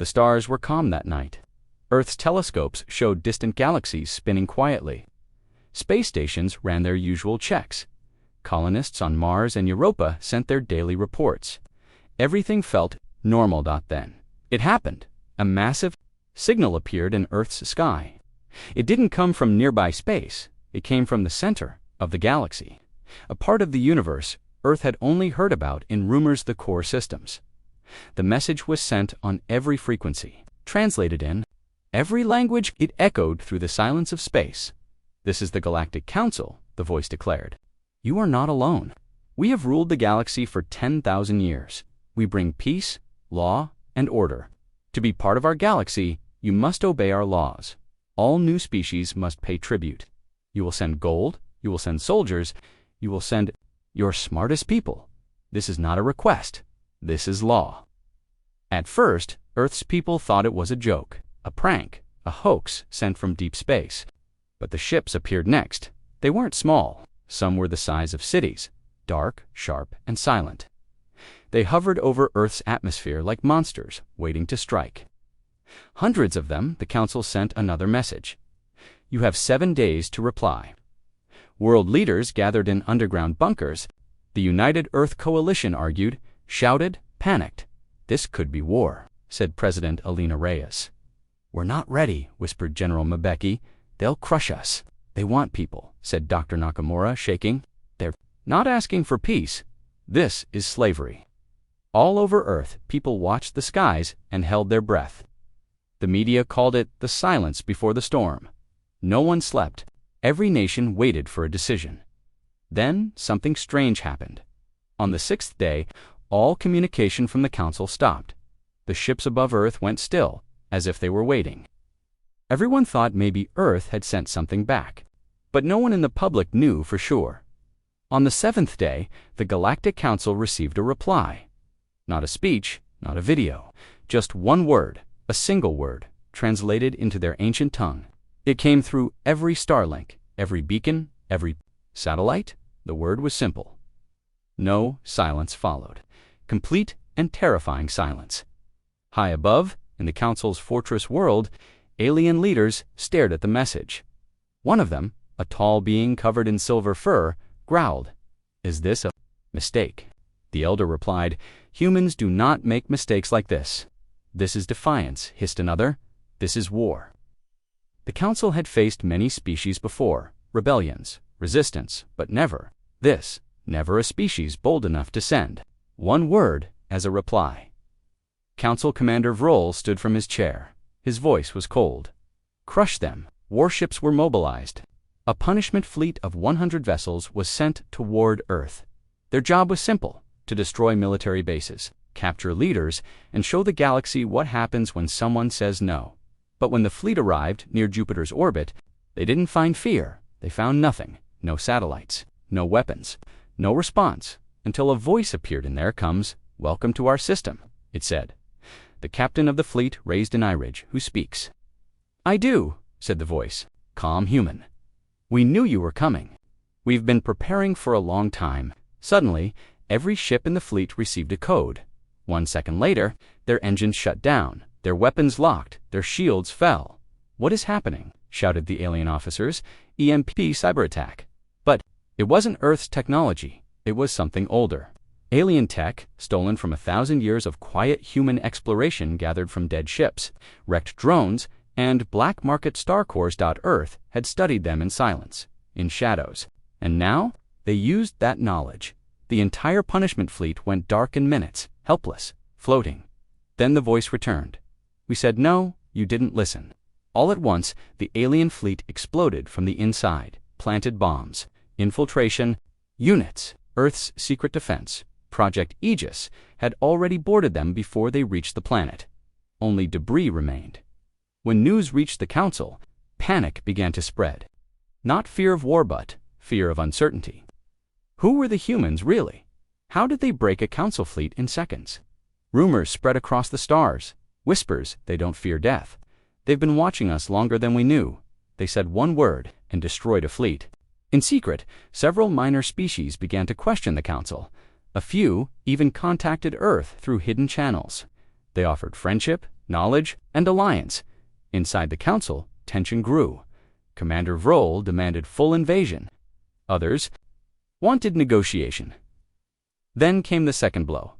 The stars were calm that night. Earth's telescopes showed distant galaxies spinning quietly. Space stations ran their usual checks. Colonists on Mars and Europa sent their daily reports. Everything felt normal. Then it happened. A massive signal appeared in Earth's sky. It didn't come from nearby space. It came from the center of the galaxy, a part of the universe Earth had only heard about in rumors, the core systems. The message was sent on every frequency, translated in every language. It echoed through the silence of space. "This is the Galactic Council," the voice declared. "You are not alone. We have ruled the galaxy for 10,000 years. We bring peace, law, and order. To be part of our galaxy, you must obey our laws. All new species must pay tribute. You will send gold, you will send soldiers, you will send your smartest people. This is not a request. This is law." At first, Earth's people thought it was a joke, a prank, a hoax sent from deep space. But the ships appeared next. They weren't small. Some were the size of cities, dark, sharp, and silent. They hovered over Earth's atmosphere like monsters waiting to strike. Hundreds of them, the Council sent another message. "You have 7 days to reply." World leaders gathered in underground bunkers. The United Earth Coalition argued, shouted, panicked. "This could be war," said President Elena Reyes. "We're not ready," whispered General Mbeki. "They'll crush us." "They want people," said Dr. Nakamura, shaking. "They're not asking for peace. This is slavery." All over Earth, people watched the skies and held their breath. The media called it the silence before the storm. No one slept. Every nation waited for a decision. Then something strange happened. On the 6th day, all communication from the Council stopped. The ships above Earth went still, as if they were waiting. Everyone thought maybe Earth had sent something back, but no one in the public knew for sure. On the 7th day, the Galactic Council received a reply. Not a speech, not a video, just one word, a single word, translated into their ancient tongue. It came through every Starlink, every beacon, every satellite. The word was simple. No silence followed. Complete and terrifying silence. High above, in the Council's fortress world, alien leaders stared at the message. One of them, a tall being covered in silver fur, growled, "Is this a mistake?" The elder replied, "Humans do not make mistakes like this." "This is defiance," hissed another. "This is war." The Council had faced many species before, rebellions, resistance, but never this, never a species bold enough to send one word as a reply. Council Commander Vroll stood from his chair. His voice was cold. "Crush them." Warships were mobilized. A punishment fleet of 100 vessels was sent toward Earth. Their job was simple: to destroy military bases, capture leaders, and show the galaxy what happens when someone says no. But when the fleet arrived near Jupiter's orbit, they didn't find fear. They found nothing. No satellites, no weapons, no response, until a voice appeared. "In there comes, welcome to our system," it said. The captain of the fleet raised an eyebridge. "Who speaks?" "I do," said the voice. "Calm human. We knew you were coming. We've been preparing for a long time." Suddenly, every ship in the fleet received a code. 1 second later, their engines shut down, their weapons locked, their shields fell. "What is happening?" shouted the alien officers. "EMP cyber attack." But it wasn't Earth's technology. It was something older. Alien tech, stolen from 1,000 years of quiet human exploration gathered from dead ships, wrecked drones, and black market star cores. Earth had studied them in silence, in shadows. And now, they used that knowledge. The entire punishment fleet went dark in minutes, helpless, floating. Then the voice returned. "We said no, you didn't listen." All at once, the alien fleet exploded from the inside, planted bombs, infiltration, units. Earth's secret defense, Project Aegis, had already boarded them before they reached the planet. Only debris remained. When news reached the Council, panic began to spread. Not fear of war, but fear of uncertainty. Who were the humans, really? How did they break a Council fleet in seconds? Rumors spread across the stars. Whispers, "They don't fear death. They've been watching us longer than we knew. They said one word and destroyed a fleet." In secret, several minor species began to question the Council. A few even contacted Earth through hidden channels. They offered friendship, knowledge, and alliance. Inside the council, tension grew. Commander Vroll demanded full invasion. Others wanted negotiation. Then came the second blow.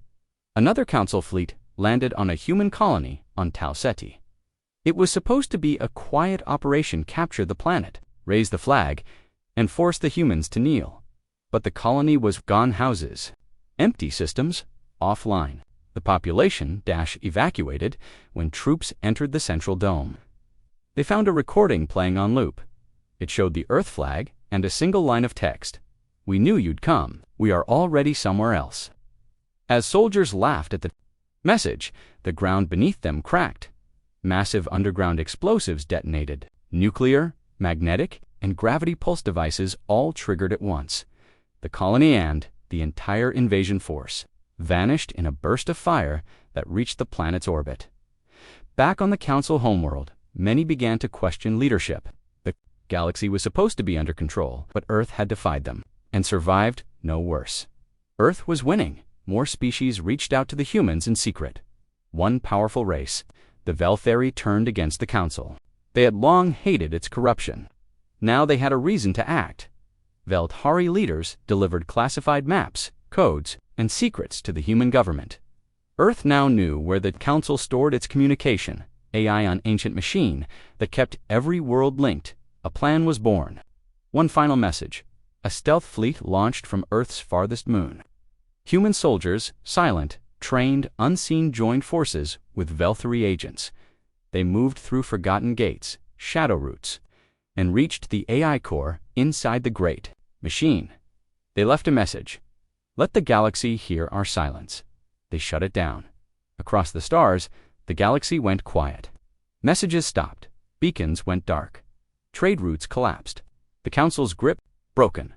Another council fleet landed on a human colony on Tau Ceti. It was supposed to be a quiet operation: capture the planet, raise the flag, and force the humans to kneel. But the colony was gone: houses, empty, systems offline. The population evacuated when troops entered the central dome. They found a recording playing on loop. It showed the Earth flag and a single line of text: "We knew you'd come. We are already somewhere else." As soldiers laughed at the message, the ground beneath them cracked. Massive underground explosives detonated. Nuclear, magnetic, and gravity pulse devices all triggered at once. The colony and the entire invasion force vanished in a burst of fire that reached the planet's orbit. Back on the Council homeworld, many began to question leadership. The galaxy was supposed to be under control, but Earth had defied them and survived no worse. Earth was winning. More species reached out to the humans in secret. One powerful race, the Velthari, turned against the Council. They had long hated its corruption. Now they had a reason to act. Velthari leaders delivered classified maps, codes, and secrets to the human government. Earth now knew where the Council stored its communication, AI on ancient machine that kept every world linked. A plan was born. One final message. A stealth fleet launched from Earth's farthest moon. Human soldiers, silent, trained, unseen, joined forces with Velthari agents. They moved through forgotten gates, shadow routes, and reached the AI core inside the great machine. They left a message: "Let the galaxy hear our silence." They shut it down. Across the stars, the galaxy went quiet. Messages stopped. Beacons went dark. Trade routes collapsed. The Council's grip broken.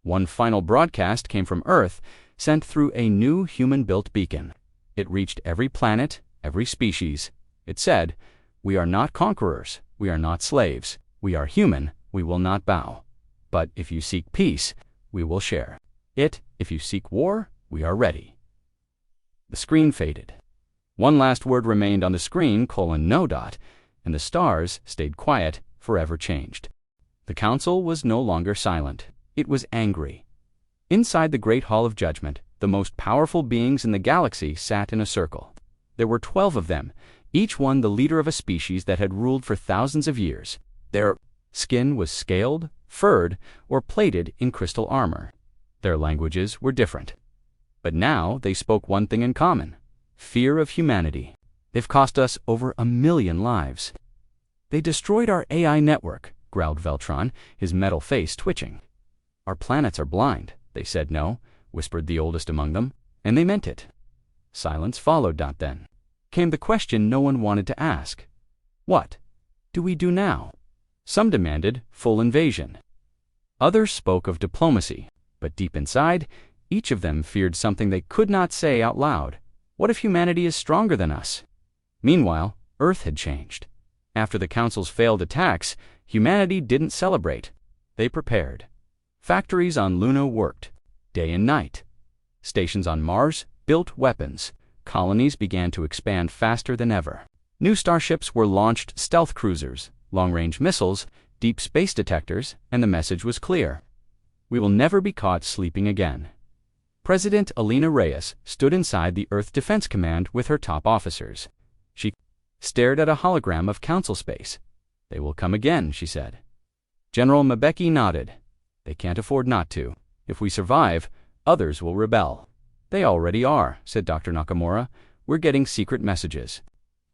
One final broadcast came from Earth, sent through a new human-built beacon. It reached every planet, every species. It said, "We are not conquerors. We are not slaves. We are human. We will not bow. But if you seek peace, we will share it. If you seek war, we are ready." The screen faded. One last word remained on the screen: "no dot," and the stars stayed quiet, forever changed. The Council was no longer silent. It was angry. Inside the Great Hall of Judgment, the most powerful beings in the galaxy sat in a circle. There were 12 of them, each one the leader of a species that had ruled for thousands of years. Their skin was scaled, furred, or plated in crystal armor. Their languages were different. But now they spoke one thing in common: fear of humanity. "They've cost us over 1 million lives. They destroyed our AI network," growled Veltron, his metal face twitching. "Our planets are blind." "They said no," whispered the oldest among them, "and they meant it." Silence followed. Then came the question no one wanted to ask. What do we do now? Some demanded full invasion. Others spoke of diplomacy, but deep inside, each of them feared something they could not say out loud. What if humanity is stronger than us? Meanwhile, Earth had changed. After the Council's failed attacks, humanity didn't celebrate. They prepared. Factories on Luna worked, day and night. Stations on Mars built weapons. Colonies began to expand faster than ever. New starships were launched: stealth cruisers, long-range missiles, deep space detectors, and the message was clear: we will never be caught sleeping again. President Alina Reyes stood inside the Earth Defense Command with her top officers. She stared at a hologram of Council space. "They will come again," she said. General Mabeki nodded. "They can't afford not to. If we survive, others will rebel." "They already are," said Dr. Nakamura. "We're getting secret messages."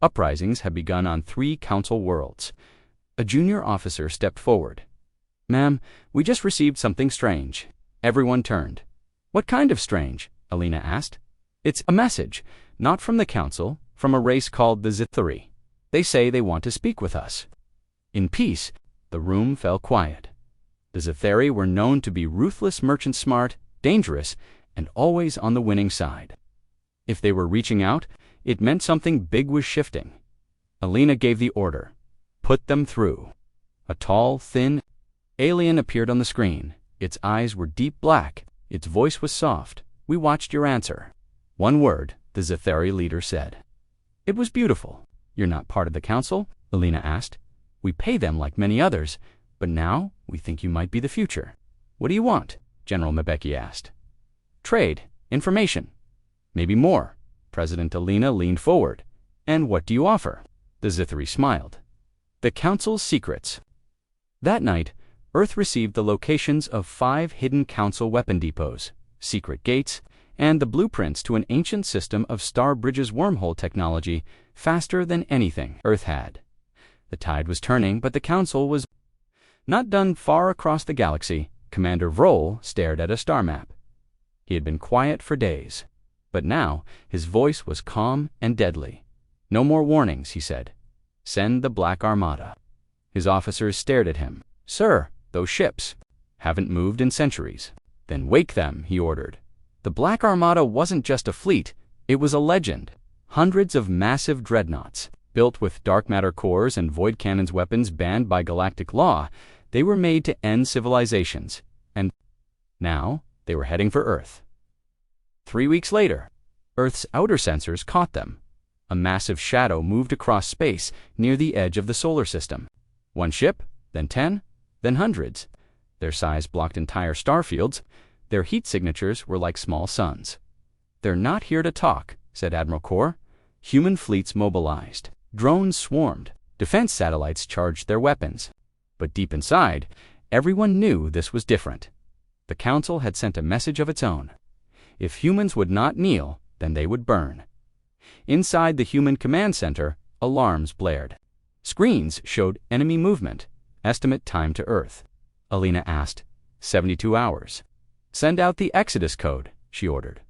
Uprisings have begun on 3 Council worlds. A junior officer stepped forward. "Ma'am, we just received something strange." Everyone turned. "What kind of strange?" Alina asked. "It's a message, not from the Council, from a race called the Zithari. They say they want to speak with us." In peace, the room fell quiet. The Zithari were known to be ruthless merchants, smart, dangerous, and always on the winning side. If they were reaching out, it meant something big was shifting. Alina gave the order: "Put them through." A tall, thin alien appeared on the screen. Its eyes were deep black. Its voice was soft. "We watched your answer." "One word," the Zithari leader said. "It was beautiful. You're not part of the council? Alina asked. We pay them like many others, but now we think you might be the future. What do you want? General Mebeki asked. Trade, information, maybe more. President Alina leaned forward. And what do you offer? The Zithri smiled. The Council's secrets. That night, Earth received the locations of 5 hidden Council weapon depots, secret gates, and the blueprints to an ancient system of Star Bridge's wormhole technology faster than anything Earth had. The tide was turning, but the Council was not done. Far across the galaxy, Commander Vroll stared at a star map. He had been quiet for days, but now his voice was calm and deadly. No more warnings, he said. Send the Black Armada. His officers stared at him. Sir, those ships haven't moved in centuries. Then wake them, he ordered. The Black Armada wasn't just a fleet, it was a legend. Hundreds of massive dreadnoughts, built with dark matter cores and void cannons, weapons banned by galactic law. They were made to end civilizations, and now they were heading for Earth. 3 weeks later, Earth's outer sensors caught them. A massive shadow moved across space near the edge of the solar system. 1 ship, then 10, then hundreds. Their size blocked entire star fields. Their heat signatures were like small suns. They're not here to talk, said Admiral Kor. Human fleets mobilized. Drones swarmed. Defense satellites charged their weapons. But deep inside, everyone knew this was different. The Council had sent a message of its own. If humans would not kneel, then they would burn. Inside the Human Command Center, alarms blared. Screens showed enemy movement. Estimate time to Earth. Alina asked. 72 hours. Send out the Exodus code, she ordered.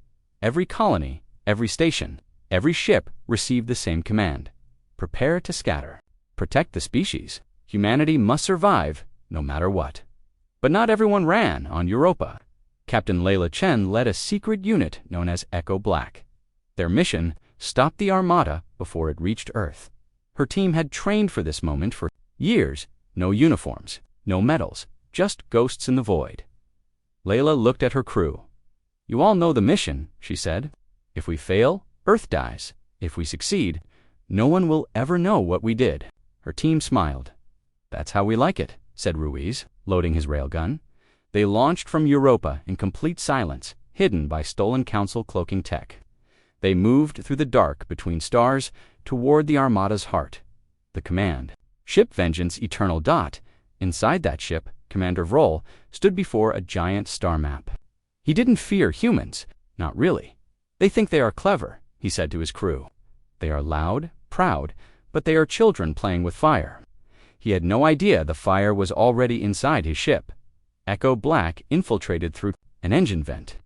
Every colony, every station, every ship received the same command. Prepare to scatter. Protect the species. Humanity must survive, no matter what. But not everyone ran on Europa. Captain Layla Chen led a secret unit known as Echo Black. Their mission: stop the Armada before it reached Earth. Her team had trained for this moment for years. No uniforms, no medals, just ghosts in the void. Layla looked at her crew. You all know the mission, she said. If we fail, Earth dies. If we succeed, no one will ever know what we did. Her team smiled. That's how we like it, said Ruiz, loading his railgun. They launched from Europa in complete silence, hidden by stolen Council cloaking tech. They moved through the dark between stars toward the Armada's heart. The command, Ship Vengeance Eternal Dot. Inside that ship, Commander Vroll stood before a giant star map. He didn't fear humans, not really. They think they are clever, he said to his crew. They are loud, proud, but they are children playing with fire. He had no idea the fire was already inside his ship. Echo Black infiltrated through an engine vent.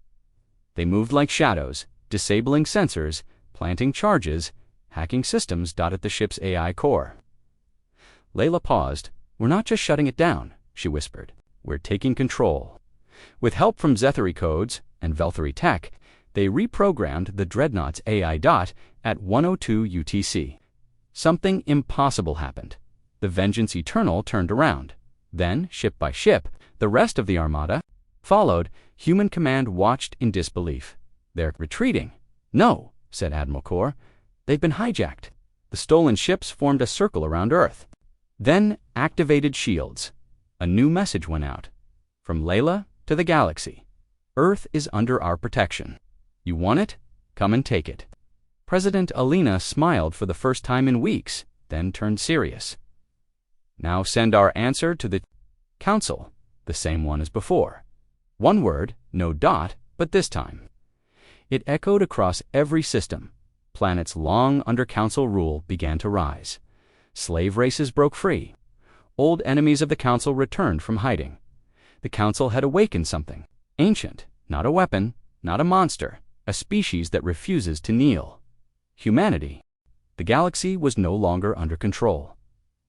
They moved like shadows, disabling sensors, planting charges, hacking systems dotted the ship's AI core. Layla paused. We're not just shutting it down, she whispered. We're taking control. With help from Zethari codes and Velthari tech, they reprogrammed the Dreadnought's AI dot at 102 UTC. Something impossible happened. The Vengeance Eternal turned around. Then, ship by ship, the rest of the Armada followed. Human Command watched in disbelief. They're retreating. No, said Admiral Kor. They've been hijacked. The stolen ships formed a circle around Earth. Then activated shields. A new message went out. From Layla to the galaxy. Earth is under our protection. You want it? Come and take it. President Alina smiled for the first time in weeks, then turned serious. Now send our answer to the Council, the same one as before. One word, no dot, but this time. It echoed across every system. Planets long under Council rule began to rise. Slave races broke free. Old enemies of the Council returned from hiding. The Council had awakened something. Ancient, not a weapon, not a monster, a species that refuses to kneel. Humanity. The galaxy was no longer under control.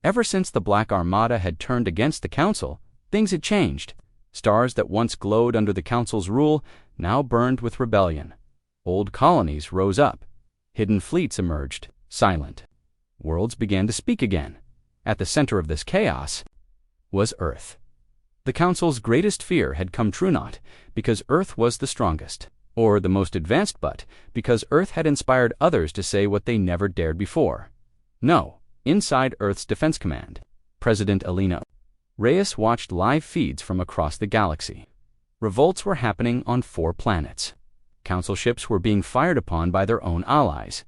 Ever since the Black Armada had turned against the Council, things had changed. Stars that once glowed under the Council's rule now burned with rebellion. Old colonies rose up. Hidden fleets emerged, silent. Worlds began to speak again. At the center of this chaos was Earth. The Council's greatest fear had come true, not because Earth was the strongest, or the most advanced, but because Earth had inspired others to say what they never dared before. No, inside Earth's Defense Command. President Alina Reyes watched live feeds from across the galaxy. Revolts were happening on 4 planets. Council ships were being fired upon by their own allies.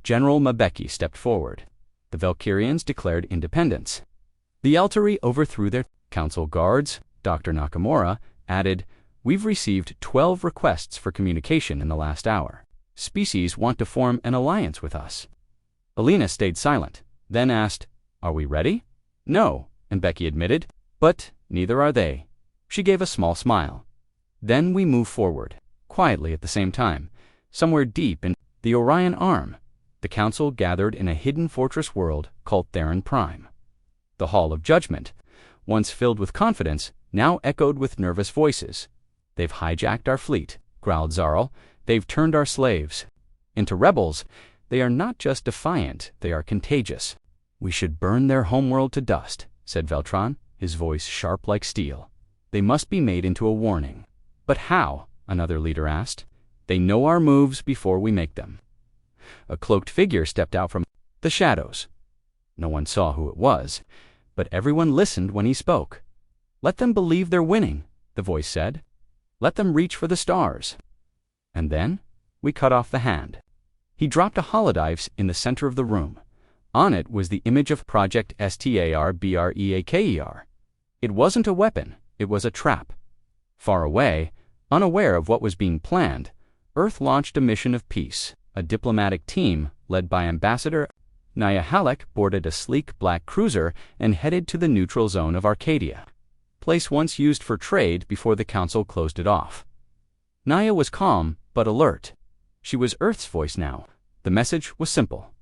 General Mabeki stepped forward. The Valkyrians declared independence. The Eltari overthrew their council guards. Dr. Nakamura added, "We've received 12 requests for communication in the last hour. Species want to form an alliance with us." Alina stayed silent, then asked, "Are we ready?" "No," and Becky admitted, "but neither are they." She gave a small smile. Then we moved forward, quietly at the same time, somewhere deep in the Orion Arm. The council gathered in a hidden fortress world called Theron Prime. The Hall of Judgment, once filled with confidence, now echoed with nervous voices. "They've hijacked our fleet," growled Zarl. "They've turned our slaves into rebels. They are not just defiant, they are contagious." "We should burn their homeworld to dust," said Veltron, his voice sharp like steel. "They must be made into a warning." "But how?" another leader asked. "They know our moves before we make them." A cloaked figure stepped out from the shadows. No one saw who it was, but everyone listened when he spoke. "Let them believe they're winning," the voice said. "Let them reach for the stars." And then we cut off the hand. He dropped a holodive in the center of the room. On it was the image of Project STARBREAKER. It wasn't a weapon, it was a trap. Far away, unaware of what was being planned, Earth launched a mission of peace. A diplomatic team, led by Ambassador Naya Halleck, boarded a sleek black cruiser and headed to the neutral zone of Arcadia, place once used for trade before the Council closed it off. Naya was calm but alert. She was Earth's voice now. The message was simple.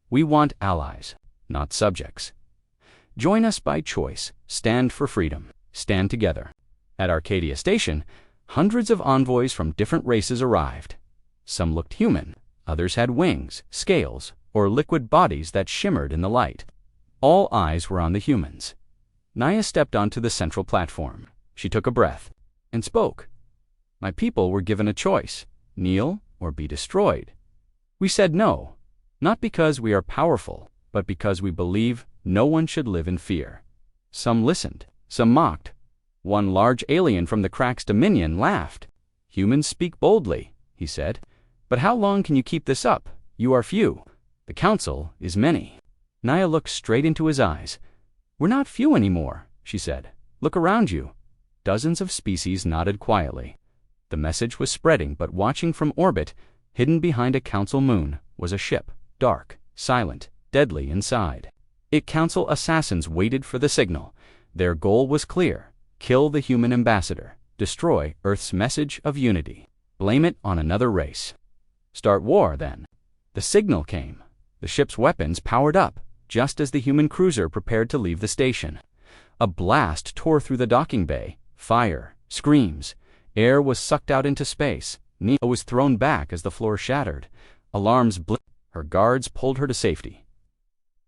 We want allies, not subjects. Join us by choice. Stand for freedom. Stand together. At Arcadia Station, hundreds of envoys from different races arrived. Some looked human. Others had wings, scales, or liquid bodies that shimmered in the light. All eyes were on the humans. Naya stepped onto the central platform. She took a breath and spoke. "My people were given a choice, kneel or be destroyed. We said no, not because we are powerful, but because we believe no one should live in fear." Some listened, some mocked. One large alien from the Crack's dominion laughed. "Humans speak boldly," he said. "But how long can you keep this up? You are few. The Council is many." Naya looked straight into his eyes. "We're not few anymore," she said. "Look around you." Dozens of species nodded quietly. The message was spreading, but watching from orbit, hidden behind a Council moon, was a ship, dark, silent, deadly inside. It Council assassins waited for the signal. Their goal was clear: kill the human ambassador, destroy Earth's message of unity, blame it on another race. Start war, then. The signal came. The ship's weapons powered up, just as the human cruiser prepared to leave the station. A blast tore through the docking bay. Fire, screams. Air was sucked out into space. Nia was thrown back as the floor shattered. Alarms blinked. Her guards pulled her to safety.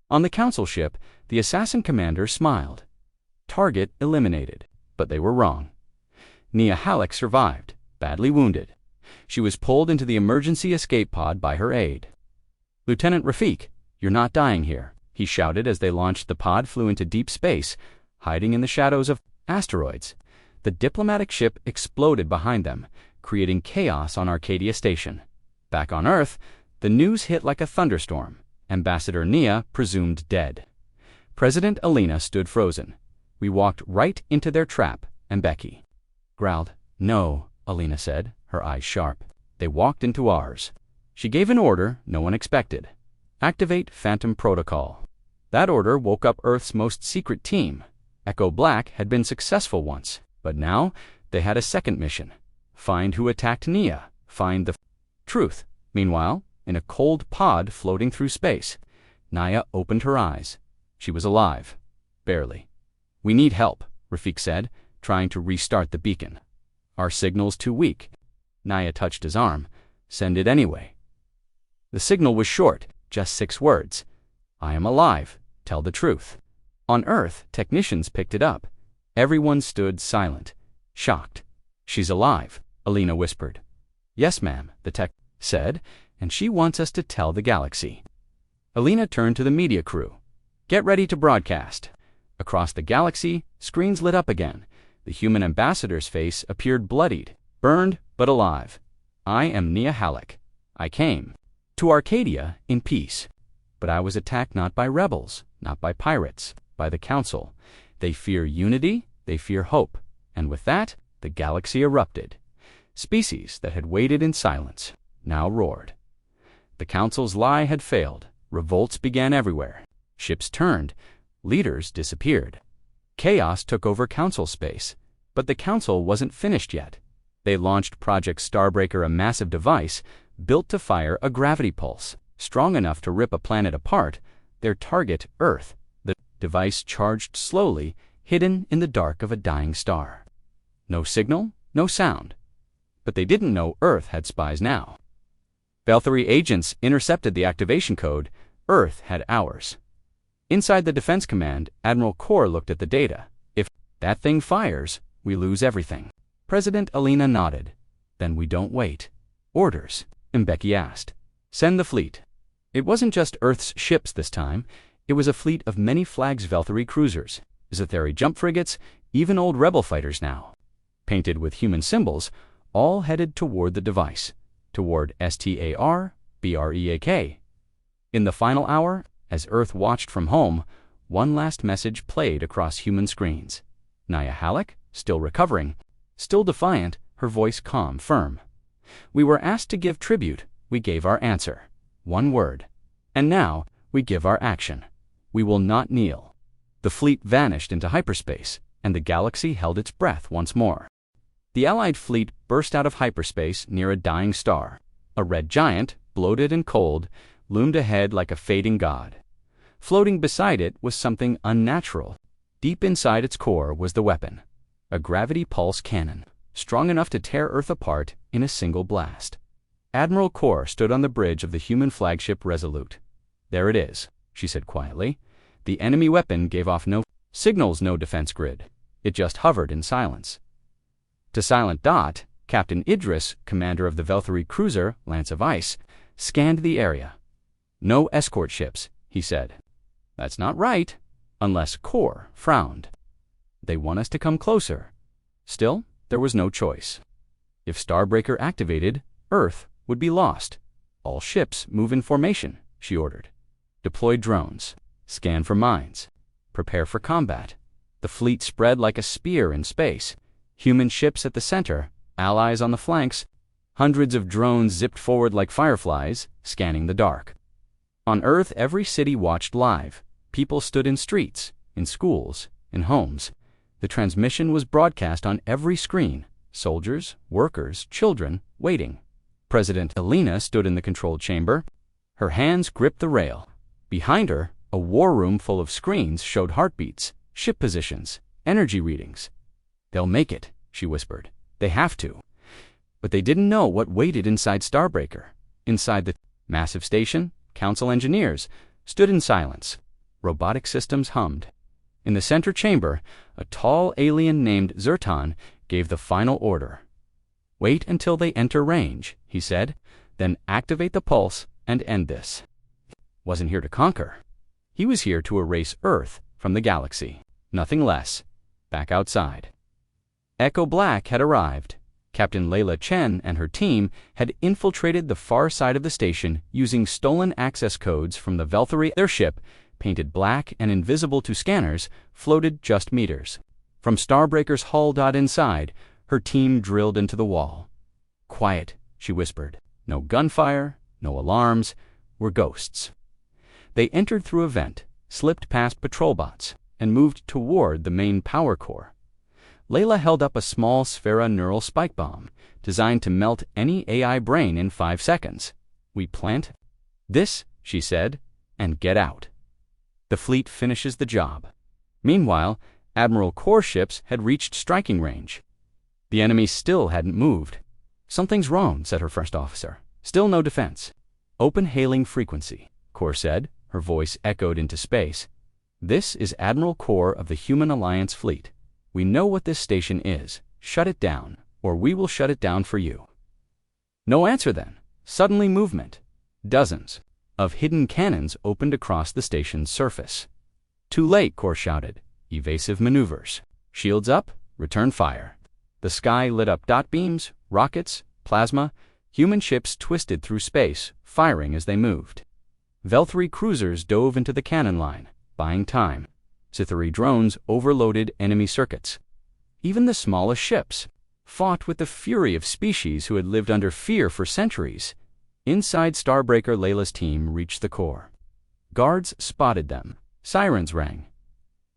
On the Council ship, the assassin commander smiled. Target eliminated, but they were wrong. Nia Halleck survived, badly wounded. She was pulled into the emergency escape pod by her aide. "Lieutenant Rafik, you're not dying here," he shouted as they launched. The pod flew into deep space, hiding in the shadows of asteroids. The diplomatic ship exploded behind them, creating chaos on Arcadia Station. Back on Earth, the news hit like a thunderstorm. Ambassador Nia presumed dead. President Alina stood frozen. We walked right into their trap, and Becky growled. "No," Alina said, her eyes sharp. They walked into ours. She gave an order no one expected. "Activate Phantom Protocol." That order woke up Earth's most secret team. Echo Black had been successful once, but now they had a second mission. Find who attacked Nia. Find the truth. Meanwhile, in a cold pod floating through space, Naya opened her eyes. She was alive. Barely. "We need help," Rafik said, trying to restart the beacon. "Our signal's too weak." Naya touched his arm. "Send it anyway." The signal was short, just 6 words. "I am alive. Tell the truth." On Earth, technicians picked it up. Everyone stood silent, shocked. "She's alive," Alina whispered. "Yes, ma'am," the tech said, "and she wants us to tell the galaxy." Alina turned to the media crew. Get ready to broadcast. Across the galaxy, screens lit up again. The human ambassador's face appeared bloodied, burned, but alive. I am Nia Halleck. I came to Arcadia in peace. But I was attacked not by rebels, not by pirates, by the Council. They fear unity, they fear hope. And with that, the galaxy erupted. Species that had waited in silence now roared. The Council's lie had failed. Revolts began everywhere. Ships turned. Leaders disappeared. Chaos took over Council space. But the Council wasn't finished yet. They launched Project Starbreaker, a massive device built to fire a gravity pulse, strong enough to rip a planet apart, their target, Earth. The device charged slowly, hidden in the dark of a dying star. No signal, no sound. But they didn't know Earth had spies now. Valkyrie agents intercepted the activation code. Earth had ours. Inside the Defense Command, Admiral Kor looked at the data. If that thing fires, we lose everything. President Alina nodded. Then we don't wait. Orders, Mbeki asked. Send the fleet. It wasn't just Earth's ships this time. It was a fleet of many flags, Valkyrie cruisers, Zathari jump frigates, even old rebel fighters now. Painted with human symbols, all headed toward the device, toward STARBREAK. In the final hour, as Earth watched from home, one last message played across human screens. Nia Halleck, still recovering, still defiant, her voice calm, firm. We were asked to give tribute. We gave our answer. One word. And now, we give our action. We will not kneel. The fleet vanished into hyperspace, and the galaxy held its breath once more. The Allied fleet burst out of hyperspace near a dying star. A red giant, bloated and cold, loomed ahead like a fading god. Floating beside it was something unnatural. Deep inside its core was the weapon, a gravity pulse cannon, strong enough to tear Earth apart in a single blast. Admiral Kor stood on the bridge of the human flagship Resolute. There it is, she said quietly. The enemy weapon gave off no signals, no defense grid. It just hovered in silence. To Silent Dot, Captain Idris, commander of the Valkyrie cruiser Lance of Ice, scanned the area. No escort ships, he said. That's not right, unless Kor frowned. They want us to come closer. Still, there was no choice. If Starbreaker activated, Earth would be lost. All ships move in formation, she ordered. Deploy drones. Scan for mines. Prepare for combat. The fleet spread like a spear in space. Human ships at the center, allies on the flanks. Hundreds of drones zipped forward like fireflies, scanning the dark. On Earth, every city watched live. People stood in streets, in schools, in homes. The transmission was broadcast on every screen. Soldiers, workers, children, waiting. President Alina stood in the control chamber. Her hands gripped the rail. Behind her, a war room full of screens showed heartbeats, ship positions, energy readings. They'll make it, she whispered. They have to. But they didn't know what waited inside Starbreaker. Inside the massive station, Council engineers stood in silence. Robotic systems hummed. In the center chamber, a tall alien named Zertan gave the final order. Wait until they enter range, he said, then activate the pulse and end this. Wasn't here to conquer. He was here to erase Earth from the galaxy. Nothing less. Back outside. Echo Black had arrived. Captain Layla Chen and her team had infiltrated the far side of the station using stolen access codes from the Valkyrie. Their ship, painted black and invisible to scanners, floated just meters. From Starbreaker's hull. Inside, her team drilled into the wall. Quiet, she whispered. No gunfire, no alarms. We're ghosts. They entered through a vent, slipped past patrol bots, and moved toward the main power core. Layla held up a small Sphera neural spike bomb, designed to melt any AI brain in 5 seconds. We plant this, she said, and get out. The fleet finishes the job. Meanwhile, Admiral Kor ships had reached striking range. The enemy still hadn't moved. Something's wrong, said her first officer. Still no defense. Open hailing frequency, Kor said. Her voice echoed into space. This is Admiral Kor of the Human Alliance Fleet. We know what this station is. Shut it down, or we will shut it down for you. No answer then. Suddenly movement. Dozens. of hidden cannons opened across the station's surface. "Too late," Core shouted. "Evasive maneuvers. Shields up, return fire." The sky lit up dot beams, rockets, plasma. Human ships twisted through space, firing as they moved. Vel-3 cruisers dove into the cannon line, buying time. Sith-3 drones overloaded enemy circuits. Even the smallest ships fought with the fury of species who had lived under fear for centuries. Inside Starbreaker, Layla's team reached the core. Guards spotted them. Sirens rang.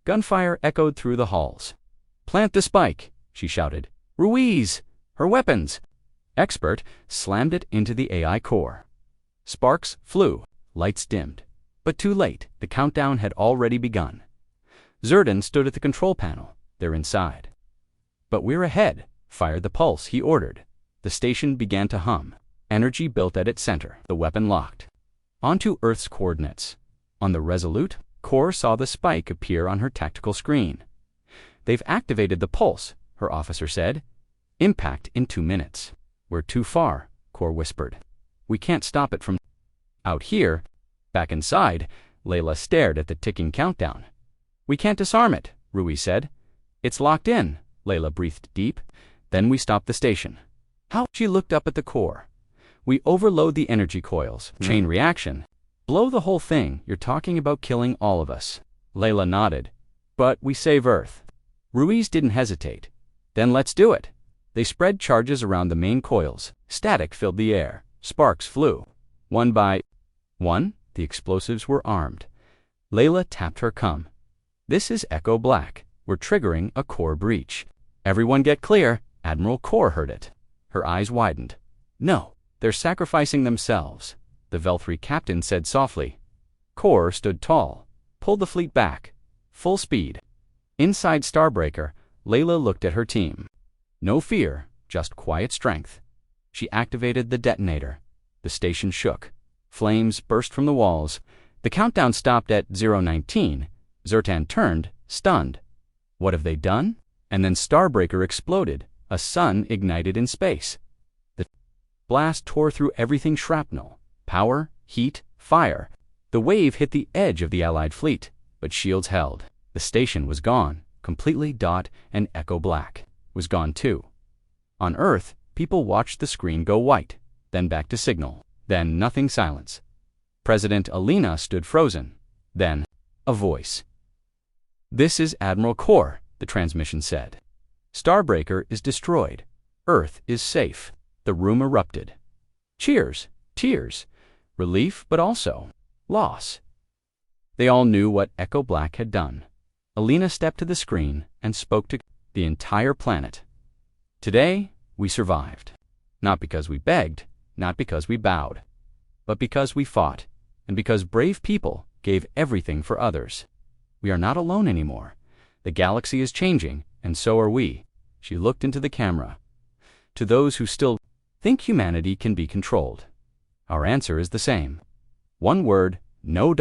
Gunfire echoed through the halls. "Plant the spike," she shouted. "Ruiz! Her weapons!" Expert slammed it into the AI core. Sparks flew, lights dimmed. But too late, the countdown had already begun. Zerdan stood at the control panel. They're inside. "But we're ahead." Fired the pulse, he ordered. The station began to hum. Energy built at its center, the weapon locked. Onto Earth's coordinates. On the Resolute, Core saw the spike appear on her tactical screen. "They've activated the pulse," her officer said. "Impact in 2 minutes." "We're too far," Core whispered. "We can't stop it from..." Out here, back inside, Layla stared at the ticking countdown. "We can't disarm it," Ruiz said. "It's locked in," Layla breathed deep. "Then we stop the station." "How?" She looked up at the core. "We overload the energy coils. Chain reaction. Blow the whole thing. You're talking about killing all of us." Layla nodded. "But we save Earth." Ruiz didn't hesitate. "Then let's do it." They spread charges around the main coils. Static filled the air. Sparks flew. One by one, the explosives were armed. Layla tapped her cum. "This is Echo Black. We're triggering a core breach." "Everyone get clear." Admiral Core heard it. Her eyes widened. "No, they're sacrificing themselves," the Vel-3 captain said softly. Core stood tall. "Pull the fleet back. Full speed." Inside Starbreaker, Layla looked at her team. No fear, just quiet strength. She activated the detonator. The station shook. Flames burst from the walls. The countdown stopped at 0:19. Zertan turned, stunned. What have they done? And then Starbreaker exploded. A sun ignited in space. The blast tore through everything shrapnel. Power, heat, fire. The wave hit the edge of the Allied fleet, but shields held. The station was gone, completely. And Echo Black was gone too. On Earth, people watched the screen go white, then back to signal, then nothing. Silence. President Alina stood frozen. Then, a voice. "This is Admiral Core," the transmission said. "Starbreaker is destroyed. Earth is safe." The room erupted. Cheers, tears, relief, but also loss. They all knew what Echo Black had done. Alina stepped to the screen and spoke to the entire planet. "Today, we survived. Not because we begged, not because we bowed, but because we fought, and because brave people gave everything for others. We are not alone anymore. The galaxy is changing, and so are we." She looked into the camera. "To those who still think humanity can be controlled, our answer is the same. One word, no.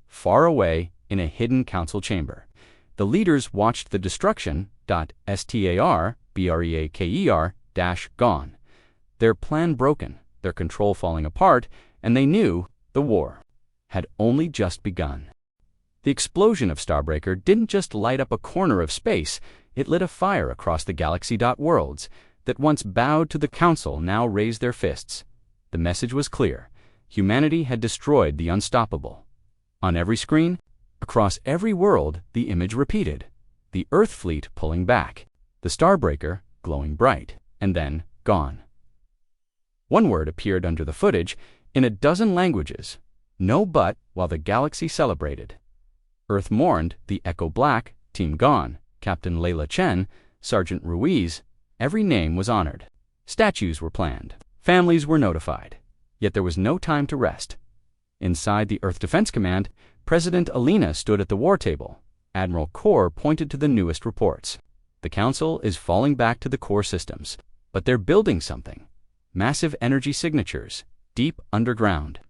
Far away in a hidden council chamber. The leaders watched the destruction. Starbreaker gone. Their plan broken, their control falling apart, and they knew the war had only just begun. The explosion of Starbreaker didn't just light up a corner of space, it lit a fire across the galaxy. Worlds that once bowed to the Council now raised their fists. The message was clear. Humanity had destroyed the unstoppable. On every screen, across every world, the image repeated. The Earth fleet pulling back. The Starbreaker glowing bright, and then gone. One word appeared under the footage in a dozen languages. No but, while the galaxy celebrated. Earth mourned, the Echo Black, team gone, Captain Layla Chen, Sergeant Ruiz. Every name was honored. Statues were planned. Families were notified. Yet there was no time to rest. Inside the Earth Defense Command, President Alina stood at the war table. Admiral Core pointed to the newest reports. The Council is falling back to the core systems, but they're building something. Massive energy signatures, deep underground.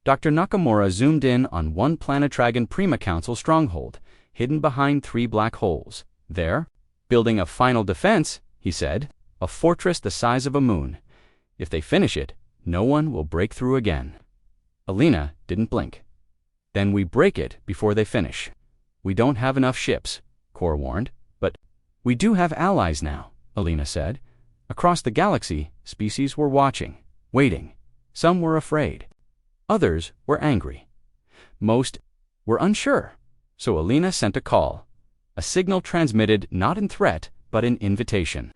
Dr. Nakamura zoomed in on one Planetragon Prima Council stronghold, hidden behind 3 black holes. There, building a final defense, he said, a fortress the size of a moon. If they finish it, no one will break through again. Alina didn't blink. Then we break it before they finish. We don't have enough ships, Kor warned. But we do have allies now, Alina said. Across the galaxy, species were watching, waiting. Some were afraid. Others were angry. Most were unsure. So Alina sent a call, a signal transmitted not in threat, but in invitation.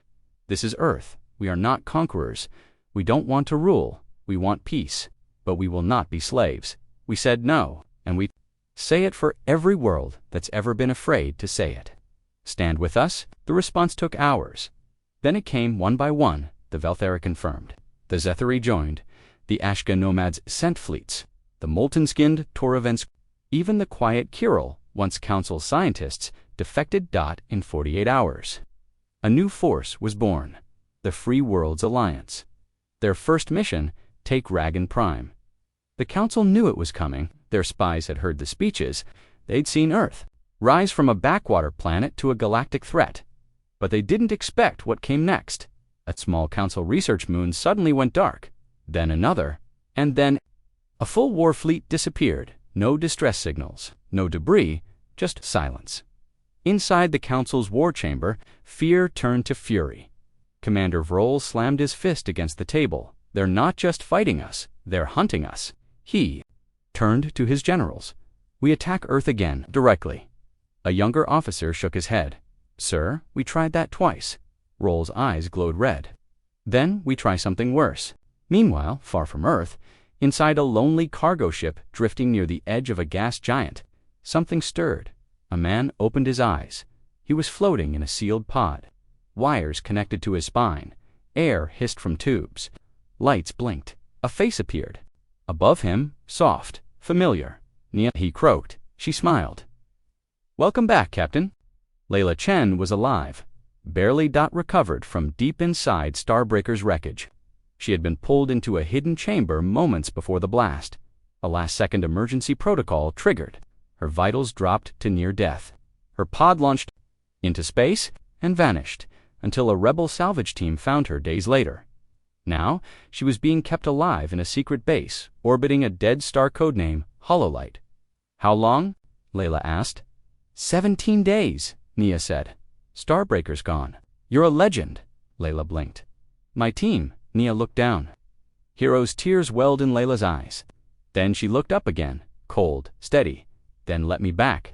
This is Earth. We are not conquerors. We don't want to rule. We want peace. But we will not be slaves. We said no, and we say it for every world that's ever been afraid to say it. Stand with us? The response took hours. Then it came one by one, the Velthera confirmed. The Zethari joined. The Ashka nomads sent fleets. The molten-skinned Toravens, even the quiet Kirill, once council scientists, defected. In 48 hours. A new force was born, the Free Worlds Alliance. Their first mission, take Ragan Prime. The council knew it was coming. Their spies had heard the speeches. They'd seen Earth rise from a backwater planet to a galactic threat. But they didn't expect what came next. A small council research moon suddenly went dark. Then another. And then a full war fleet disappeared. No distress signals, no debris, just silence. Inside the council's war chamber, fear turned to fury. Commander Vroll slammed his fist against the table. They're not just fighting us, they're hunting us. He turned to his generals. We attack Earth again, directly. A younger officer shook his head. Sir, we tried that twice. Vroll's eyes glowed red. Then we try something worse. Meanwhile, far from Earth, inside a lonely cargo ship drifting near the edge of a gas giant, something stirred. A man opened his eyes. He was floating in a sealed pod. Wires connected to his spine. Air hissed from tubes. Lights blinked. A face appeared. Above him, soft, familiar. Nia, he croaked. She smiled. Welcome back, Captain. Layla Chen was alive, barely recovered from deep inside Starbreaker's wreckage. She had been pulled into a hidden chamber moments before the blast. A last-second emergency protocol triggered. Her vitals dropped to near death. Her pod launched into space and vanished until a rebel salvage team found her days later. Now, she was being kept alive in a secret base, orbiting a dead star codename, Hololight. How long? Layla asked. 17 days, Nia said. Starbreaker's gone. You're a legend, Layla blinked. My team, Nia looked down. Hero's tears welled in Layla's eyes. Then she looked up again, cold, steady. Then let me back.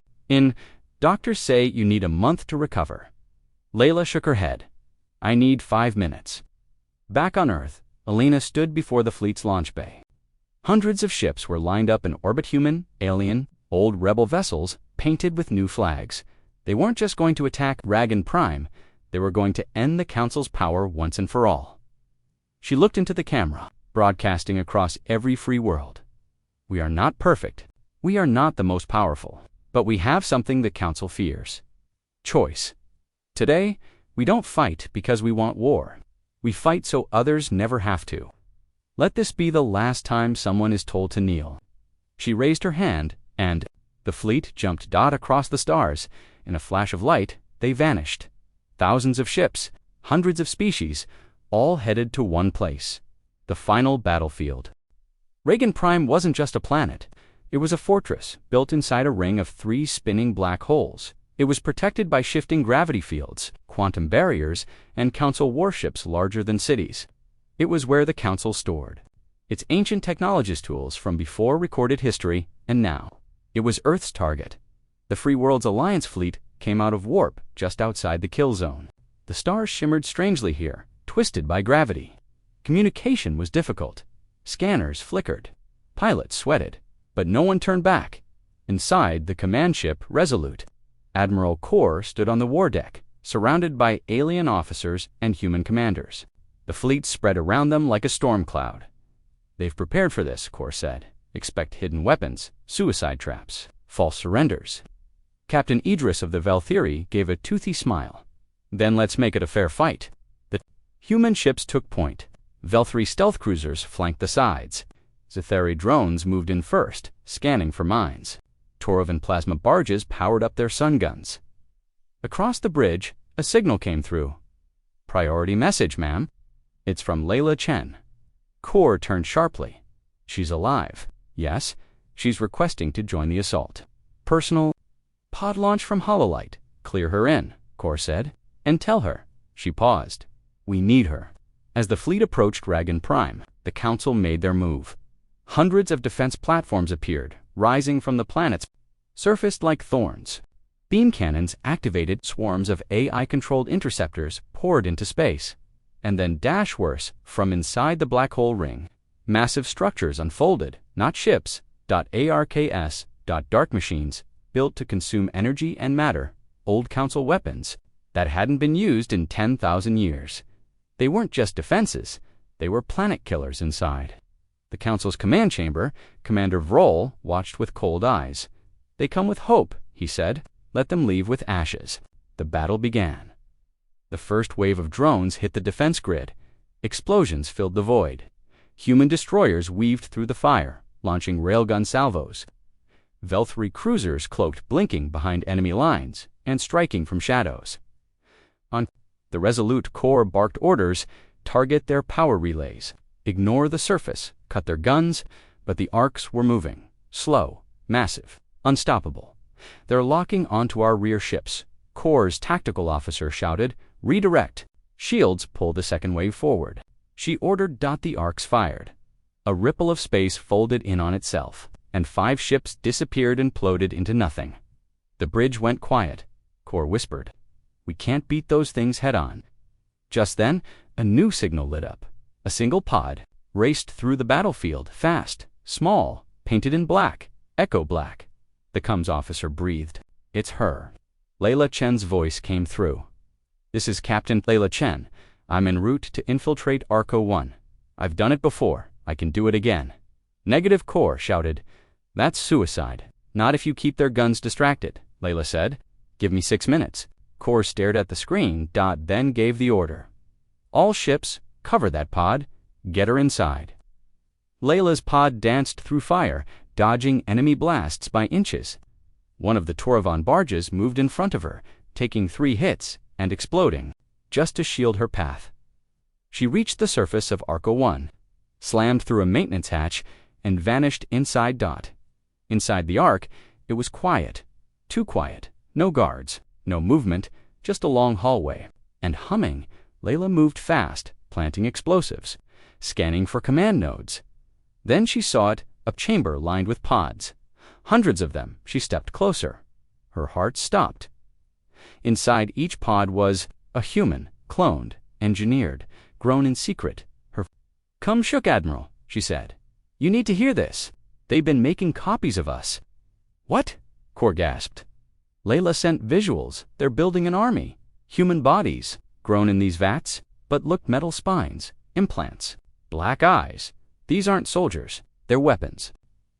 Doctors say you need a month to recover. Layla shook her head. I need 5 minutes. Back on Earth, Alina stood before the fleet's launch bay. Hundreds of ships were lined up in orbit, human, alien, old rebel vessels, painted with new flags. They weren't just going to attack Ragan Prime, they were going to end the Council's power once and for all. She looked into the camera, broadcasting across every free world. We are not perfect. We are not the most powerful. But we have something the Council fears. Choice. Today, we don't fight because we want war. We fight so others never have to. Let this be the last time someone is told to kneel. She raised her hand, and the fleet jumped across the stars. In a flash of light, they vanished. Thousands of ships, hundreds of species, all headed to one place. The final battlefield. Ragan Prime wasn't just a planet. It was a fortress built inside a ring of 3 spinning black holes. It was protected by shifting gravity fields, quantum barriers, and Council warships larger than cities. It was where the Council stored its ancient technologist tools from before recorded history and now. It was Earth's target. The Free Worlds Alliance fleet came out of warp just outside the kill zone. The stars shimmered strangely here, twisted by gravity. Communication was difficult. Scanners flickered. Pilots sweated. But no one turned back. Inside the command ship, Resolute, Admiral Kor stood on the war deck, surrounded by alien officers and human commanders. The fleet spread around them like a storm cloud. They've prepared for this, Kor said. Expect hidden weapons, suicide traps, false surrenders. Captain Idris of the Velthiri gave a toothy smile. Then let's make it a fair fight. The human ships took point. Velthiri stealth cruisers flanked the sides. Zethari drones moved in first, scanning for mines. Toravan plasma barges powered up their sun guns. Across the bridge, a signal came through. Priority message, ma'am. It's from Layla Chen. Kor turned sharply. She's alive. Yes, she's requesting to join the assault. Personal pod launch from Hololite. Clear her in, Kor said. And tell her. She paused. We need her. As the fleet approached Ragan Prime, the Council made their move. Hundreds of defense platforms appeared, rising from the planet's surface like thorns. Beam cannons activated, swarms of AI-controlled interceptors poured into space. And then, dash worse, from inside the black hole ring, massive structures unfolded, not ships, ARKS, dark machines, built to consume energy and matter, old Council weapons that hadn't been used in 10,000 years. They weren't just defenses, they were planet killers inside. The Council's command chamber, Commander Vroll watched with cold eyes. They come with hope, he said. Let them leave with ashes. The battle began. The first wave of drones hit the defense grid. Explosions filled the void. Human destroyers weaved through the fire, launching railgun salvos. Velthri cruisers cloaked, blinking behind enemy lines and striking from shadows. On the resolute Kor barked orders: target their power relays, ignore the surface, cut their guns, but the arcs were moving, slow, massive, unstoppable. They're locking onto our rear ships. Kor's tactical officer shouted, redirect. Shields pulled the second wave forward. She ordered. The arcs fired. A ripple of space folded in on itself, and 5 ships disappeared and imploded into nothing. The bridge went quiet. Kor whispered, we can't beat those things head on. Just then, a new signal lit up. A single pod raced through the battlefield, fast, small, painted in black, echo black. The comms officer breathed. It's her. Layla Chen's voice came through. This is Captain Layla Chen. I'm en route to infiltrate Arco 1. I've done it before. I can do it again. Negative, Kor shouted. That's suicide. Not if you keep their guns distracted, Layla said. Give me 6 minutes. Kor stared at the screen, then gave the order. All ships, cover that pod. Get her inside. Layla's pod danced through fire, dodging enemy blasts by inches. One of the Toravan barges moved in front of her, taking 3 hits and exploding, just to shield her path. She reached the surface of Arco 1, slammed through a maintenance hatch, and vanished inside. Inside the Ark, it was quiet. Too quiet. No guards, no movement, just a long hallway. And humming, Layla moved fast, planting explosives, scanning for command nodes. Then she saw it, a chamber lined with pods. Hundreds of them. She stepped closer. Her heart stopped. Inside each pod was a human, cloned, engineered, grown in secret. Come shook, Admiral, she said. You need to hear this. They've been making copies of us. What? Kor gasped. Layla sent visuals. They're building an army. Human bodies, grown in these vats, but look, metal spines, implants, black eyes. These aren't soldiers. They're weapons.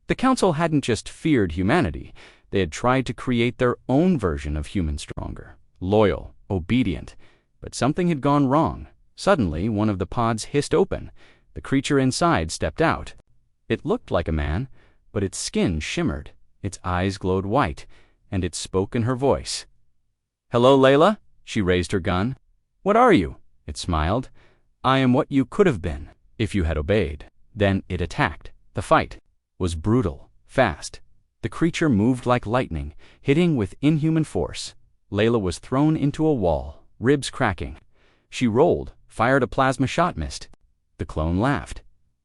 The Council hadn't just feared humanity. They had tried to create their own version of human, stronger, loyal, obedient. But something had gone wrong. Suddenly, one of the pods hissed open. The creature inside stepped out. It looked like a man, but its skin shimmered, its eyes glowed white, and it spoke in her voice. Hello, Layla? She raised her gun. What are you? It smiled. I am what you could have been, if you had obeyed. Then it attacked. The fight was brutal, fast. The creature moved like lightning, hitting with inhuman force. Layla was thrown into a wall, ribs cracking. She rolled, fired a plasma shot, missed. The clone laughed.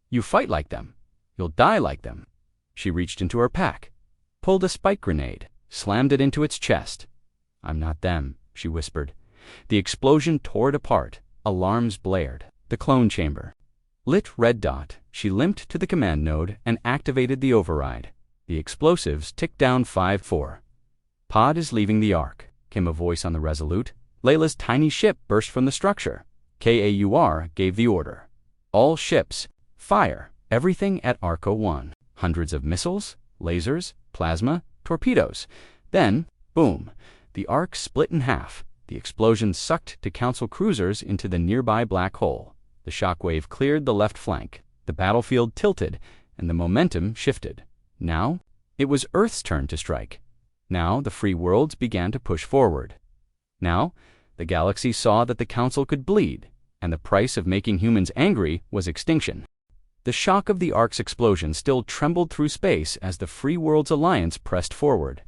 You fight like them. You'll die like them. She reached into her pack, pulled a spike grenade, slammed it into its chest. I'm not them, she whispered. The explosion tore it apart. Alarms blared. The clone chamber. Lit red dot. She limped to the command node and activated the override. The explosives ticked down 5-4. Pod is leaving the Ark, came a voice on the Resolute. Layla's tiny ship burst from the structure. KAUR gave the order. All ships, fire, everything at Arco 1. Hundreds of missiles, lasers, plasma, torpedoes. Then, boom, the Ark split in half. The explosion sucked to Council cruisers into the nearby black hole. The shockwave cleared the left flank. The battlefield tilted, and the momentum shifted. Now, it was Earth's turn to strike. Now, the free worlds began to push forward. Now, the galaxy saw that the Council could bleed, and the price of making humans angry was extinction. The shock of the Ark's explosion still trembled through space as the Free Worlds Alliance pressed forward.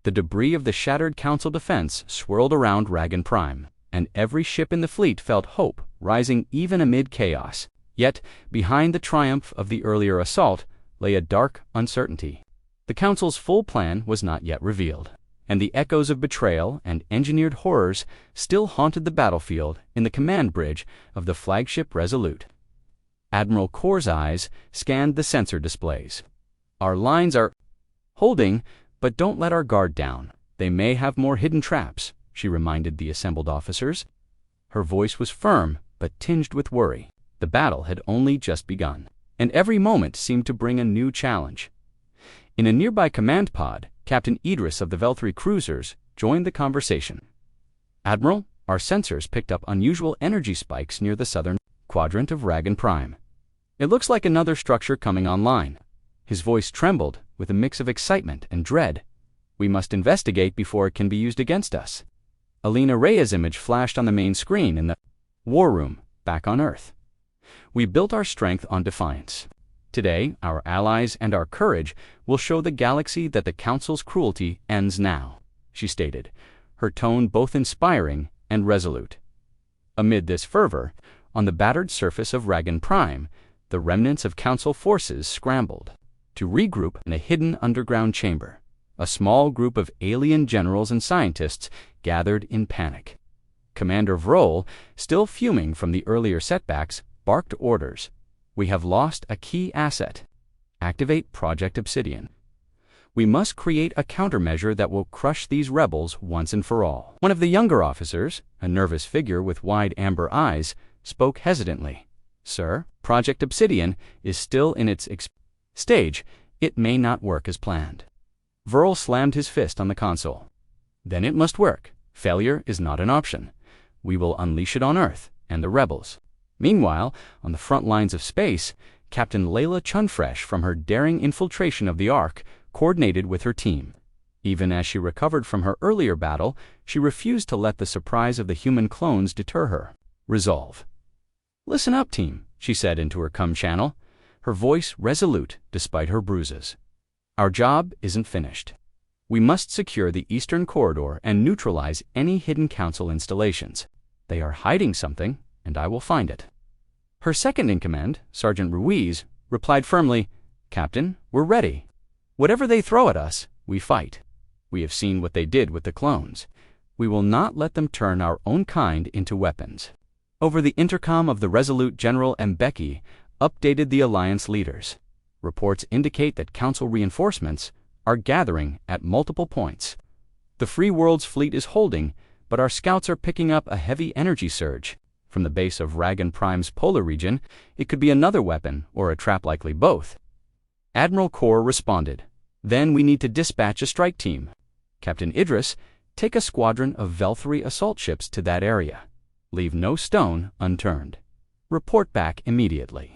The debris of the shattered Council defense swirled around Ragan Prime, and every ship in the fleet felt hope rising even amid chaos. Yet, behind the triumph of the earlier assault lay a dark uncertainty. The Council's full plan was not yet revealed, and the echoes of betrayal and engineered horrors still haunted the battlefield in the command bridge of the flagship Resolute. Admiral Kor's eyes scanned the sensor displays. "Our lines are holding, but don't let our guard down. They may have more hidden traps," she reminded the assembled officers. Her voice was firm, but tinged with worry. The battle had only just begun, and every moment seemed to bring a new challenge. In a nearby command pod, Captain Idris of the Veltri cruisers joined the conversation. "Admiral, our sensors picked up unusual energy spikes near the southern quadrant of Ragan Prime. It looks like another structure coming online." His voice trembled with a mix of excitement and dread. "We must investigate before it can be used against us." Alina Rea's image flashed on the main screen in the war room back on Earth. "We built our strength on defiance. Today, our allies and our courage will show the galaxy that the Council's cruelty ends now," she stated, her tone both inspiring and resolute. Amid this fervor, on the battered surface of Ragan Prime, the remnants of Council forces scrambled to regroup in a hidden underground chamber. A small group of alien generals and scientists gathered in panic. Commander Vroll, still fuming from the earlier setbacks, barked orders. "We have lost a key asset. Activate Project Obsidian. We must create a countermeasure that will crush these rebels once and for all." One of the younger officers, a nervous figure with wide amber eyes, spoke hesitantly. "Sir, Project Obsidian is still in its stage. It may not work as planned." Vroll slammed his fist on the console. "Then it must work. Failure is not an option. We will unleash it on Earth and the rebels." Meanwhile, on the front lines of space, Captain Layla Chunfresh, from her daring infiltration of the Ark, coordinated with her team. Even as she recovered from her earlier battle, she refused to let the surprise of the human clones deter her. "Resolve. Listen up, team," she said into her comm channel, her voice resolute despite her bruises. "Our job isn't finished. We must secure the Eastern Corridor and neutralize any hidden Council installations. They are hiding something, and I will find it." Her second-in-command, Sergeant Ruiz, replied firmly, "Captain, we're ready. Whatever they throw at us, we fight. We have seen what they did with the clones. We will not let them turn our own kind into weapons." Over the intercom of the Resolute, General Mbeki updated the Alliance leaders. Reports indicate that Council reinforcements are gathering at multiple points. The Free World's fleet is holding, but our scouts are picking up a heavy energy surge. From the base of Ragan Prime's polar region, it could be another weapon or a trap, likely both. Admiral Kor responded, "Then we need to dispatch a strike team. Captain Idris, take a squadron of Veltri assault ships to that area. Leave no stone unturned. Report back immediately."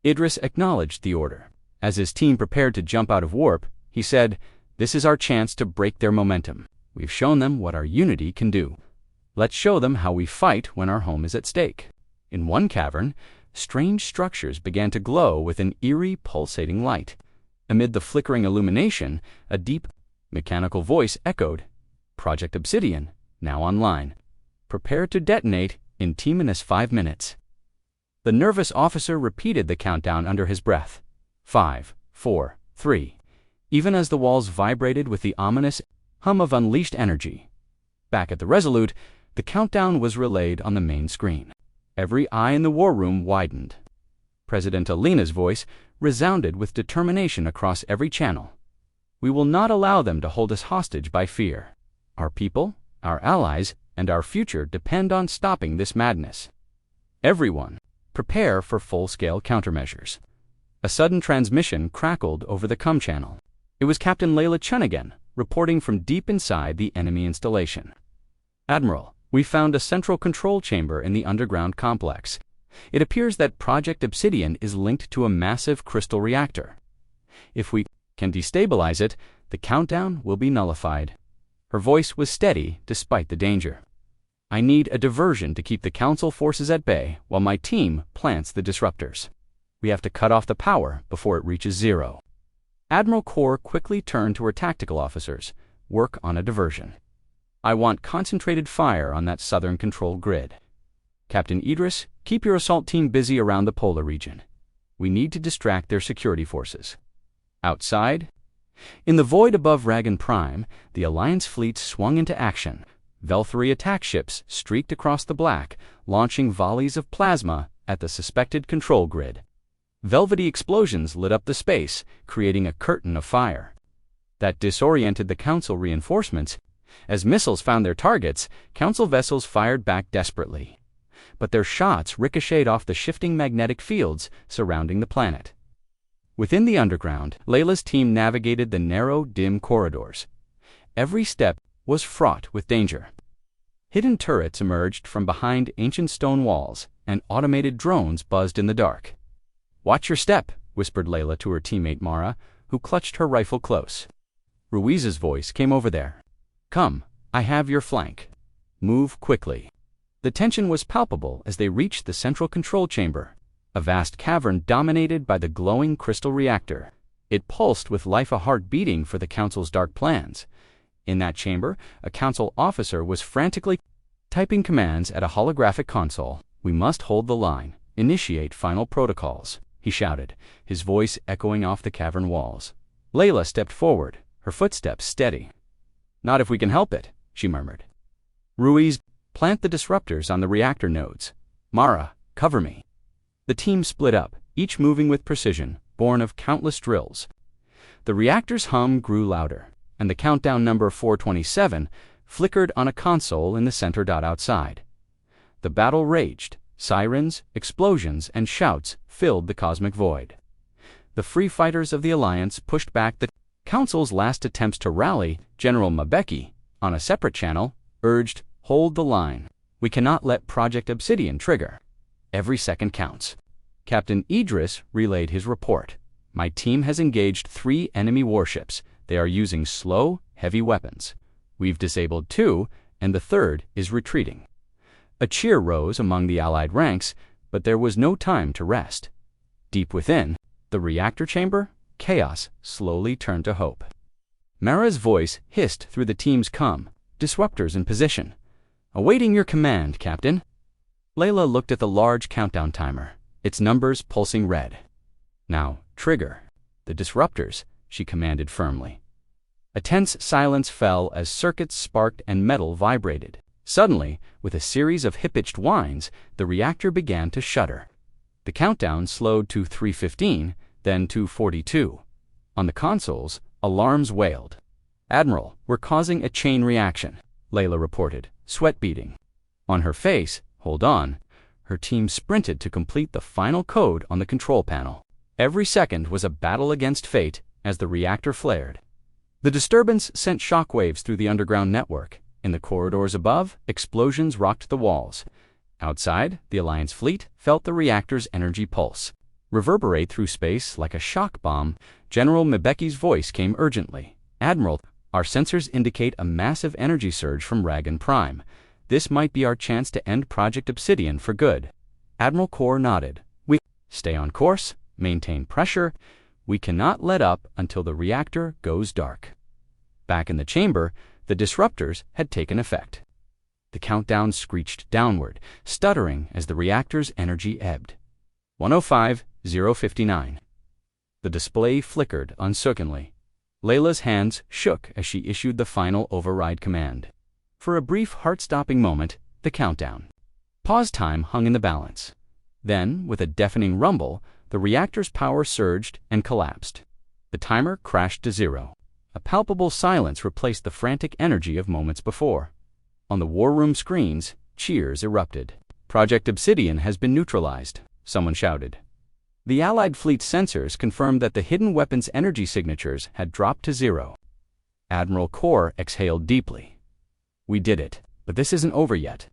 Idris acknowledged the order. As his team prepared to jump out of warp, he said, "This is our chance to break their momentum. We've shown them what our unity can do. Let's show them how we fight when our home is at stake." In one cavern, strange structures began to glow with an eerie, pulsating light. Amid the flickering illumination, a deep, mechanical voice echoed, "Project Obsidian, now online. Prepare to detonate in T-minus 5 minutes." The nervous officer repeated the countdown under his breath. 5, 4, 3. Even as the walls vibrated with the ominous hum of unleashed energy. Back at the Resolute, the countdown was relayed on the main screen. Every eye in the war room widened. President Alina's voice resounded with determination across every channel. "We will not allow them to hold us hostage by fear. Our people, our allies, and our future depend on stopping this madness. Everyone, prepare for full-scale countermeasures." A sudden transmission crackled over the comm channel. It was Captain Layla Chun again, reporting from deep inside the enemy installation. "Admiral, we found a central control chamber in the underground complex. It appears that Project Obsidian is linked to a massive crystal reactor. If we can destabilize it, the countdown will be nullified." Her voice was steady despite the danger. "I need a diversion to keep the Council forces at bay while my team plants the disruptors. We have to cut off the power before it reaches zero. Admiral Kor quickly turned to her tactical officers. Work on a diversion. I want concentrated fire on that southern control grid. Captain Idris, keep your assault team busy around the polar region. We need to distract their security forces. Outside, in the void above Ragan Prime, the Alliance fleet swung into action. Vel-3 attack ships streaked across the black, launching volleys of plasma at the suspected control grid. Velvety explosions lit up the space, creating a curtain of fire. That disoriented the Council reinforcements. As missiles found their targets, Council vessels fired back desperately. But their shots ricocheted off the shifting magnetic fields surrounding the planet. Within the underground, Layla's team navigated the narrow, dim corridors. Every step was fraught with danger. Hidden turrets emerged from behind ancient stone walls, and automated drones buzzed in the dark. "Watch your step," whispered Layla to her teammate Mara, who clutched her rifle close. Ruiz's voice came over there. "Come, I have your flank. Move quickly." The tension was palpable as they reached the central control chamber, a vast cavern dominated by the glowing crystal reactor. It pulsed with life, a heart beating for the Council's dark plans. In that chamber, a Council officer was frantically typing commands at a holographic console. "We must hold the line. Initiate final protocols," he shouted, his voice echoing off the cavern walls. Layla stepped forward, her footsteps steady. "Not if we can help it," she murmured. "Ruiz, plant the disruptors on the reactor nodes. Mara, cover me." The team split up, each moving with precision, born of countless drills. The reactor's hum grew louder, and the countdown number 427 flickered on a console in the center. Outside, the battle raged. Sirens, explosions, and shouts filled the cosmic void. The free fighters of the Alliance pushed back the Council's last attempts to rally. General Mabeki, on a separate channel, urged, "Hold the line. We cannot let Project Obsidian trigger. Every second counts." Captain Idris relayed his report. "My team has engaged 3 enemy warships. They are using slow, heavy weapons. We've disabled 2, and the 3rd is retreating." A cheer rose among the Allied ranks, but there was no time to rest. Deep within the reactor chamber, chaos slowly turned to hope. Mara's voice hissed through the team's "Come, disruptors in position. Awaiting your command, Captain." Layla looked at the large countdown timer, its numbers pulsing red. "Now, trigger the disruptors," she commanded firmly. A tense silence fell as circuits sparked and metal vibrated. Suddenly, with a series of high-pitched whines, the reactor began to shudder. The countdown slowed to 3:15, then to 42. On the consoles, alarms wailed. "Admiral, we're causing a chain reaction," Layla reported, sweat beading. On her face, "Hold on," her team sprinted to complete the final code on the control panel. Every second was a battle against fate as the reactor flared. The disturbance sent shockwaves through the underground network. In the corridors above, explosions rocked the walls. Outside, the Alliance fleet felt the reactor's energy pulse reverberate through space like a shock bomb. General Mabeki's voice came urgently. "Admiral, our sensors indicate a massive energy surge from Ragan Prime. This might be our chance to end Project Obsidian for good." Admiral Kor nodded. "We stay on course, maintain pressure. We cannot let up until the reactor goes dark." Back in the chamber, the disruptors had taken effect. The countdown screeched downward, stuttering as the reactor's energy ebbed. 105:059. The display flickered uncertainly. Layla's hands shook as she issued the final override command. For a brief, heart-stopping moment, the countdown. Pause time hung in the balance. Then, with a deafening rumble, the reactor's power surged and collapsed. The timer crashed to 0. A palpable silence replaced the frantic energy of moments before. On the war room screens, cheers erupted. "Project Obsidian has been neutralized," someone shouted. The Allied fleet's sensors confirmed that the hidden weapon's energy signatures had dropped to 0. Admiral Kor exhaled deeply. "We did it, but this isn't over yet."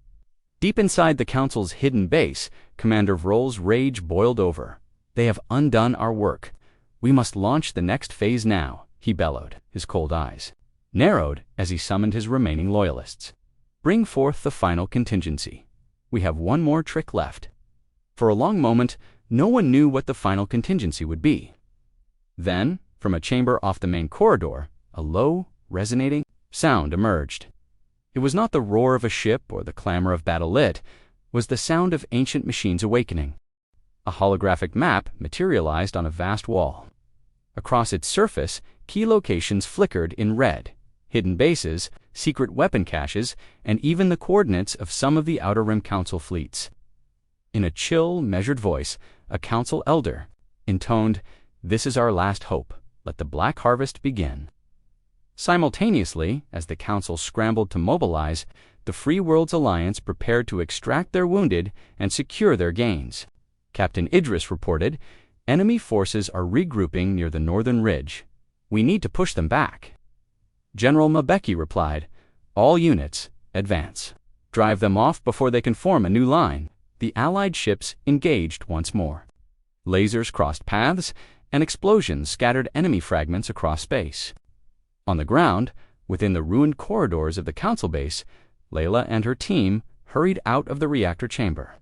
Deep inside the Council's hidden base, Commander Vroll's rage boiled over. "They have undone our work. We must launch the next phase now," he bellowed, his cold eyes narrowed as he summoned his remaining loyalists. "Bring forth the final contingency. We have one more trick left." For a long moment, No one knew what the final contingency would be. Then, from a chamber off the main corridor, a low, resonating sound emerged. It was not the roar of a ship or the clamor of battle lit, was the sound of ancient machines awakening. A holographic map materialized on a vast wall. Across its surface, key locations flickered in red, hidden bases, secret weapon caches, and even the coordinates of some of the Outer Rim Council fleets. In a chill, measured voice, a council elder intoned, "This is our last hope. Let the Black Harvest begin." Simultaneously, as the council scrambled to mobilize, the Free Worlds Alliance prepared to extract their wounded and secure their gains. Captain Idris reported, "Enemy forces are regrouping near the northern ridge. We need to push them back." General Mabeki replied, "All units, advance. Drive them off before they can form a new line." The Allied ships engaged once more. Lasers crossed paths, and explosions scattered enemy fragments across space. On the ground, within the ruined corridors of the Council base, Layla and her team hurried out of the reactor chamber.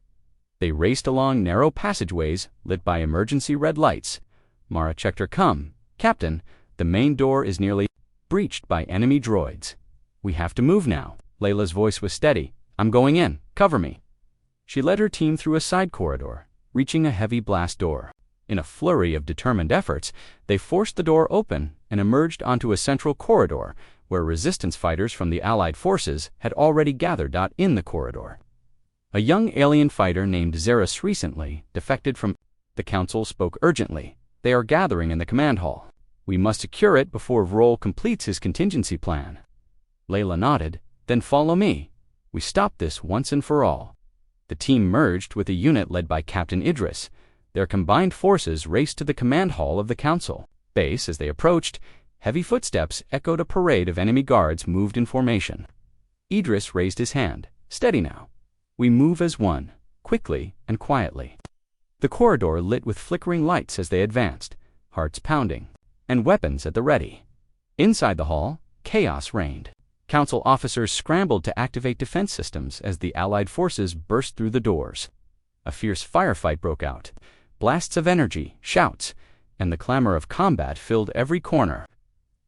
They raced along narrow passageways lit by emergency red lights. Mara checked her come. "Captain, the main door is nearly breached by enemy droids. We have to move now." Layla's voice was steady. "I'm going in. Cover me." She led her team through a side corridor, reaching a heavy blast door. In a flurry of determined efforts, they forced the door open and emerged onto a central corridor where resistance fighters from the Allied forces had already gathered. In the corridor, a young alien fighter named Xeris recently defected from. The Council spoke urgently. "They are gathering in the command hall. We must secure it before Vrol completes his contingency plan." Layla nodded. "Then follow me. We stop this once and for all." The team merged with a unit led by Captain Idris. Their combined forces raced to the command hall of the Council base. As they approached, heavy footsteps echoed. A parade of enemy guards moved in formation. Idris raised his hand. "Steady now. We move as one, quickly and quietly." The corridor lit with flickering lights as they advanced, hearts pounding, and weapons at the ready. Inside the hall, chaos reigned. Council officers scrambled to activate defense systems as the Allied forces burst through the doors. A fierce firefight broke out. Blasts of energy, shouts, and the clamor of combat filled every corner.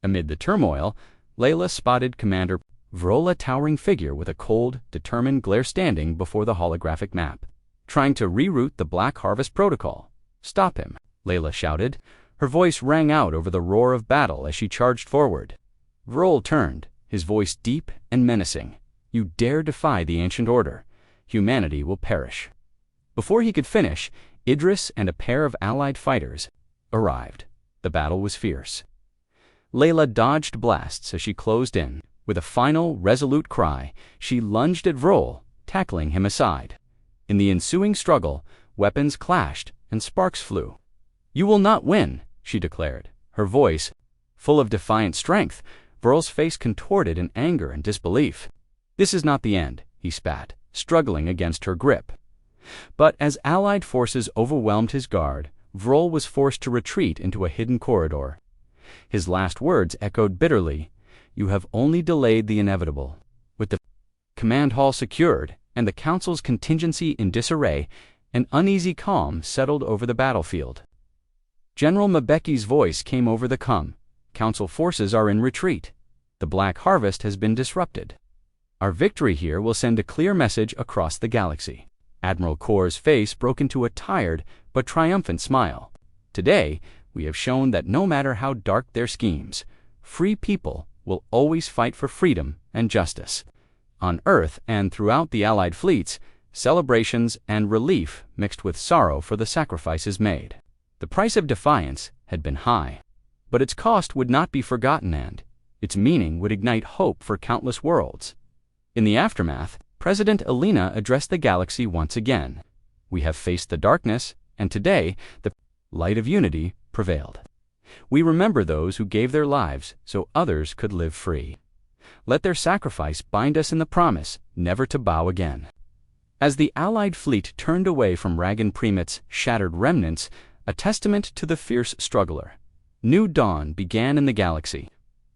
Amid the turmoil, Layla spotted Commander Vrol, a towering figure with a cold, determined glare standing before the holographic map, trying to reroute the Black Harvest protocol. "Stop him," Layla shouted. Her voice rang out over the roar of battle as she charged forward. Vrol turned, his voice deep and menacing. "You dare defy the ancient order. Humanity will perish." Before he could finish, Idris and a pair of Allied fighters arrived. The battle was fierce. Layla dodged blasts as she closed in. With a final, resolute cry, she lunged at Vrol, tackling him aside. In the ensuing struggle, weapons clashed and sparks flew. "You will not win," she declared, her voice full of defiant strength. Vrol's face contorted in anger and disbelief. "This is not the end," he spat, struggling against her grip. But as Allied forces overwhelmed his guard, Vrol was forced to retreat into a hidden corridor. His last words echoed bitterly, "You have only delayed the inevitable." With the command hall secured and the Council's contingency in disarray, an uneasy calm settled over the battlefield. General Mabeki's voice came over the comm. "Council forces are in retreat. The Black Harvest has been disrupted. Our victory here will send a clear message across the galaxy." Admiral Kor's face broke into a tired but triumphant smile. "Today, we have shown that no matter how dark their schemes, free people will always fight for freedom and justice." On Earth and throughout the Allied fleets, celebrations and relief mixed with sorrow for the sacrifices made. The price of defiance had been high, but its cost would not be forgotten, and its meaning would ignite hope for countless worlds. In the aftermath, President Alina addressed the galaxy once again. "We have faced the darkness, and today the light of unity prevailed. We remember those who gave their lives so others could live free. Let their sacrifice bind us in the promise never to bow again." As the Allied fleet turned away from Ragan Primit's shattered remnants, a testament to the fierce struggler, new dawn began in the galaxy.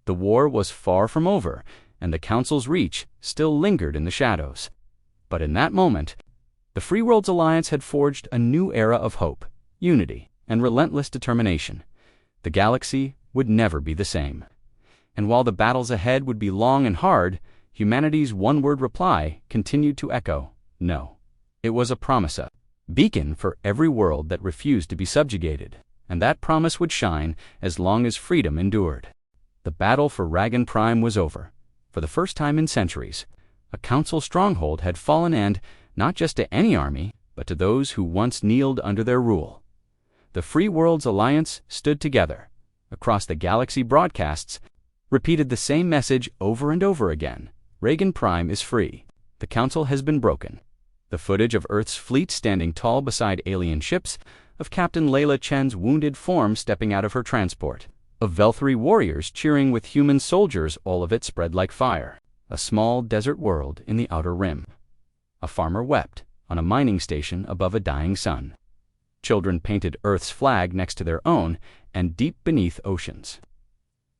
The war was far from over, and the Council's reach still lingered in the shadows. But in that moment, the Free Worlds Alliance had forged a new era of hope unity, and relentless determination. The galaxy would never be the same. And while the battles ahead would be long and hard, humanity's one-word reply continued to echo, no. It was a promise, a beacon for every world that refused to be subjugated, and that promise would shine as long as freedom endured. The battle for Ragan Prime was over. For the first time in centuries, a council stronghold had fallen, and not just to any army, but to those who once kneeled under their rule. The Free Worlds Alliance stood together. Across the galaxy, broadcasts repeated the same message over and over again. Ragan Prime is free. The council has been broken. The footage of Earth's fleet standing tall beside alien ships, of Captain Layla Chen's wounded form stepping out of her transport, of Velthri warriors cheering with human soldiers, all of it spread like fire. A small desert world in the outer rim. A farmer wept on a mining station above a dying sun. Children painted Earth's flag next to their own, and deep beneath oceans.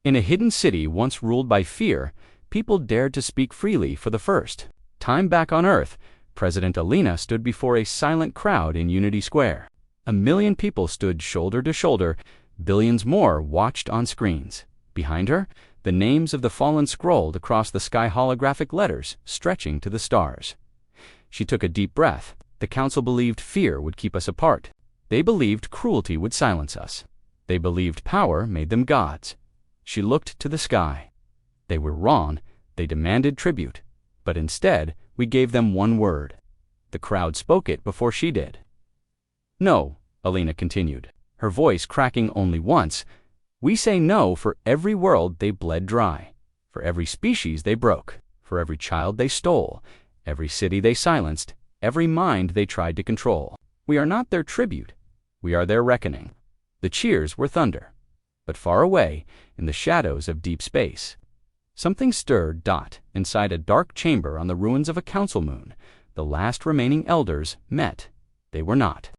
In a hidden city once ruled by fear, people dared to speak freely for the first time back on Earth. President Alina stood before a silent crowd in Unity Square. 1 million people stood shoulder to shoulder. Billions more watched on screens. Behind her, the names of the fallen scrolled across the sky, holographic letters stretching to the stars. She took a deep breath. The council believed fear would keep us apart. They believed cruelty would silence us. They believed power made them gods. She looked to the sky. They were wrong. They demanded tribute. But instead, we gave them one word. The crowd spoke it before she did. No, Alina continued, her voice cracking only once. We say no for every world they bled dry, for every species they broke, for every child they stole, every city they silenced, every mind they tried to control. We are not their tribute. We are their reckoning. The cheers were thunder. But far away, in the shadows of deep space, something stirred. Inside a dark chamber on the ruins of a council moon, the last remaining elders met. They were not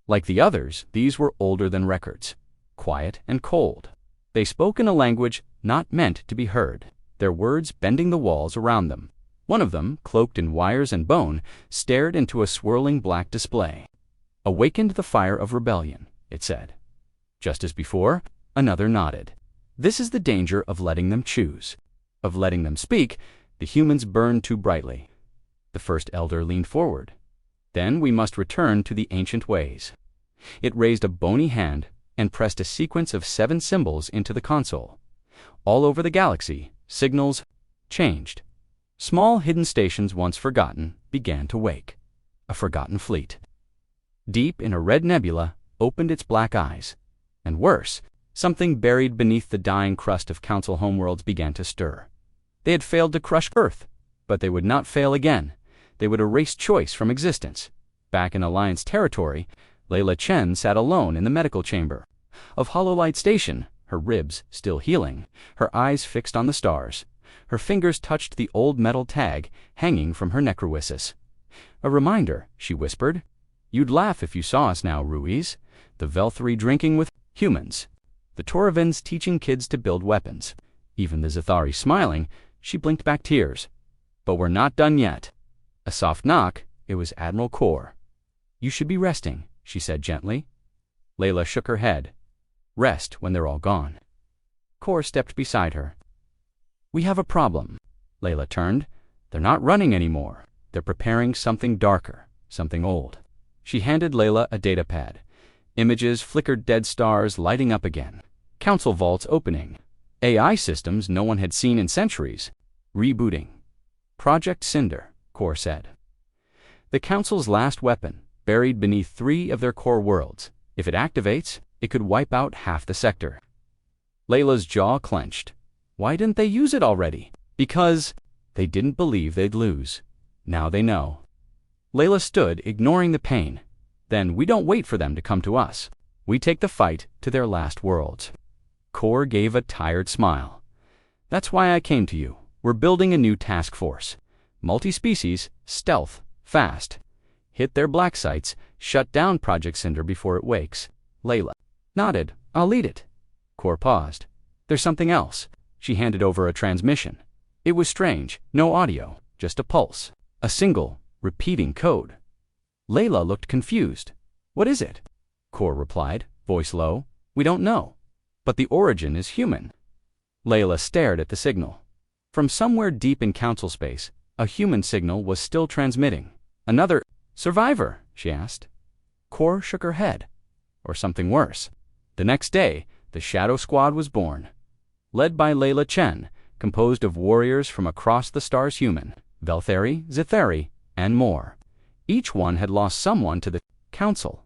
like the others. These were older than records, quiet and cold. They spoke in a language not meant to be heard, their words bending the walls around them. One of them, cloaked in wires and bone, stared into a swirling black display. Awakened the fire of rebellion, it said. Just as before, another nodded. This is the danger of letting them choose, of letting them speak. The humans burned too brightly. The first elder leaned forward. Then we must return to the ancient ways. It raised a bony hand and pressed a sequence of 7 symbols into the console. All over the galaxy, signals changed. Small hidden stations once forgotten began to wake. A forgotten fleet, deep in a red nebula, opened its black eyes. And worse, something buried beneath the dying crust of council homeworlds began to stir. They had failed to crush Earth, but they would not fail again. They would erase choice from existence. Back in Alliance territory, Layla Chen sat alone in the medical chamber of Hololight Station, her ribs still healing, her eyes fixed on the stars. Her fingers touched the old metal tag hanging from her necrowissus. A reminder, she whispered. You'd laugh if you saw us now, Ruiz. The Velthri drinking with humans. The Toravins teaching kids to build weapons. Even the Zathari smiling. She blinked back tears. But we're not done yet. A soft knock. It was Admiral Kor. You should be resting, she said gently. Layla shook her head. Rest when they're all gone. Kor stepped beside her. We have a problem. Layla turned. They're not running anymore. They're preparing something darker, something old. She handed Layla a datapad. Images flickered, dead stars lighting up again. Council vaults opening. AI systems no one had seen in centuries. Rebooting. Project Cinder, Kor said. The Council's last weapon, buried beneath 3 of their core worlds. If it activates, it could wipe out half the sector. Layla's jaw clenched. Why didn't they use it already? Because they didn't believe they'd lose. Now they know. Layla stood, ignoring the pain. Then we don't wait for them to come to us. We take the fight to their last worlds. Kor gave a tired smile. That's why I came to you. We're building a new task force. Multi-species, stealth, fast. Hit their black sites, shut down Project Cinder before it wakes. Layla nodded. I'll lead it. Kor paused. There's something else. She handed over a transmission. It was strange. No audio, just a pulse. A single, repeating code. Layla looked confused. What is it? Core replied, voice low. We don't know. But the origin is human. Layla stared at the signal. From somewhere deep in council space, a human signal was still transmitting. Another survivor, she asked. Core shook her head. Or something worse. The next day, the Shadow Squad was born. Led by Layla Chen, composed of warriors from across the stars human, Veltheri, Zitheri, and more. Each one had lost someone to the council.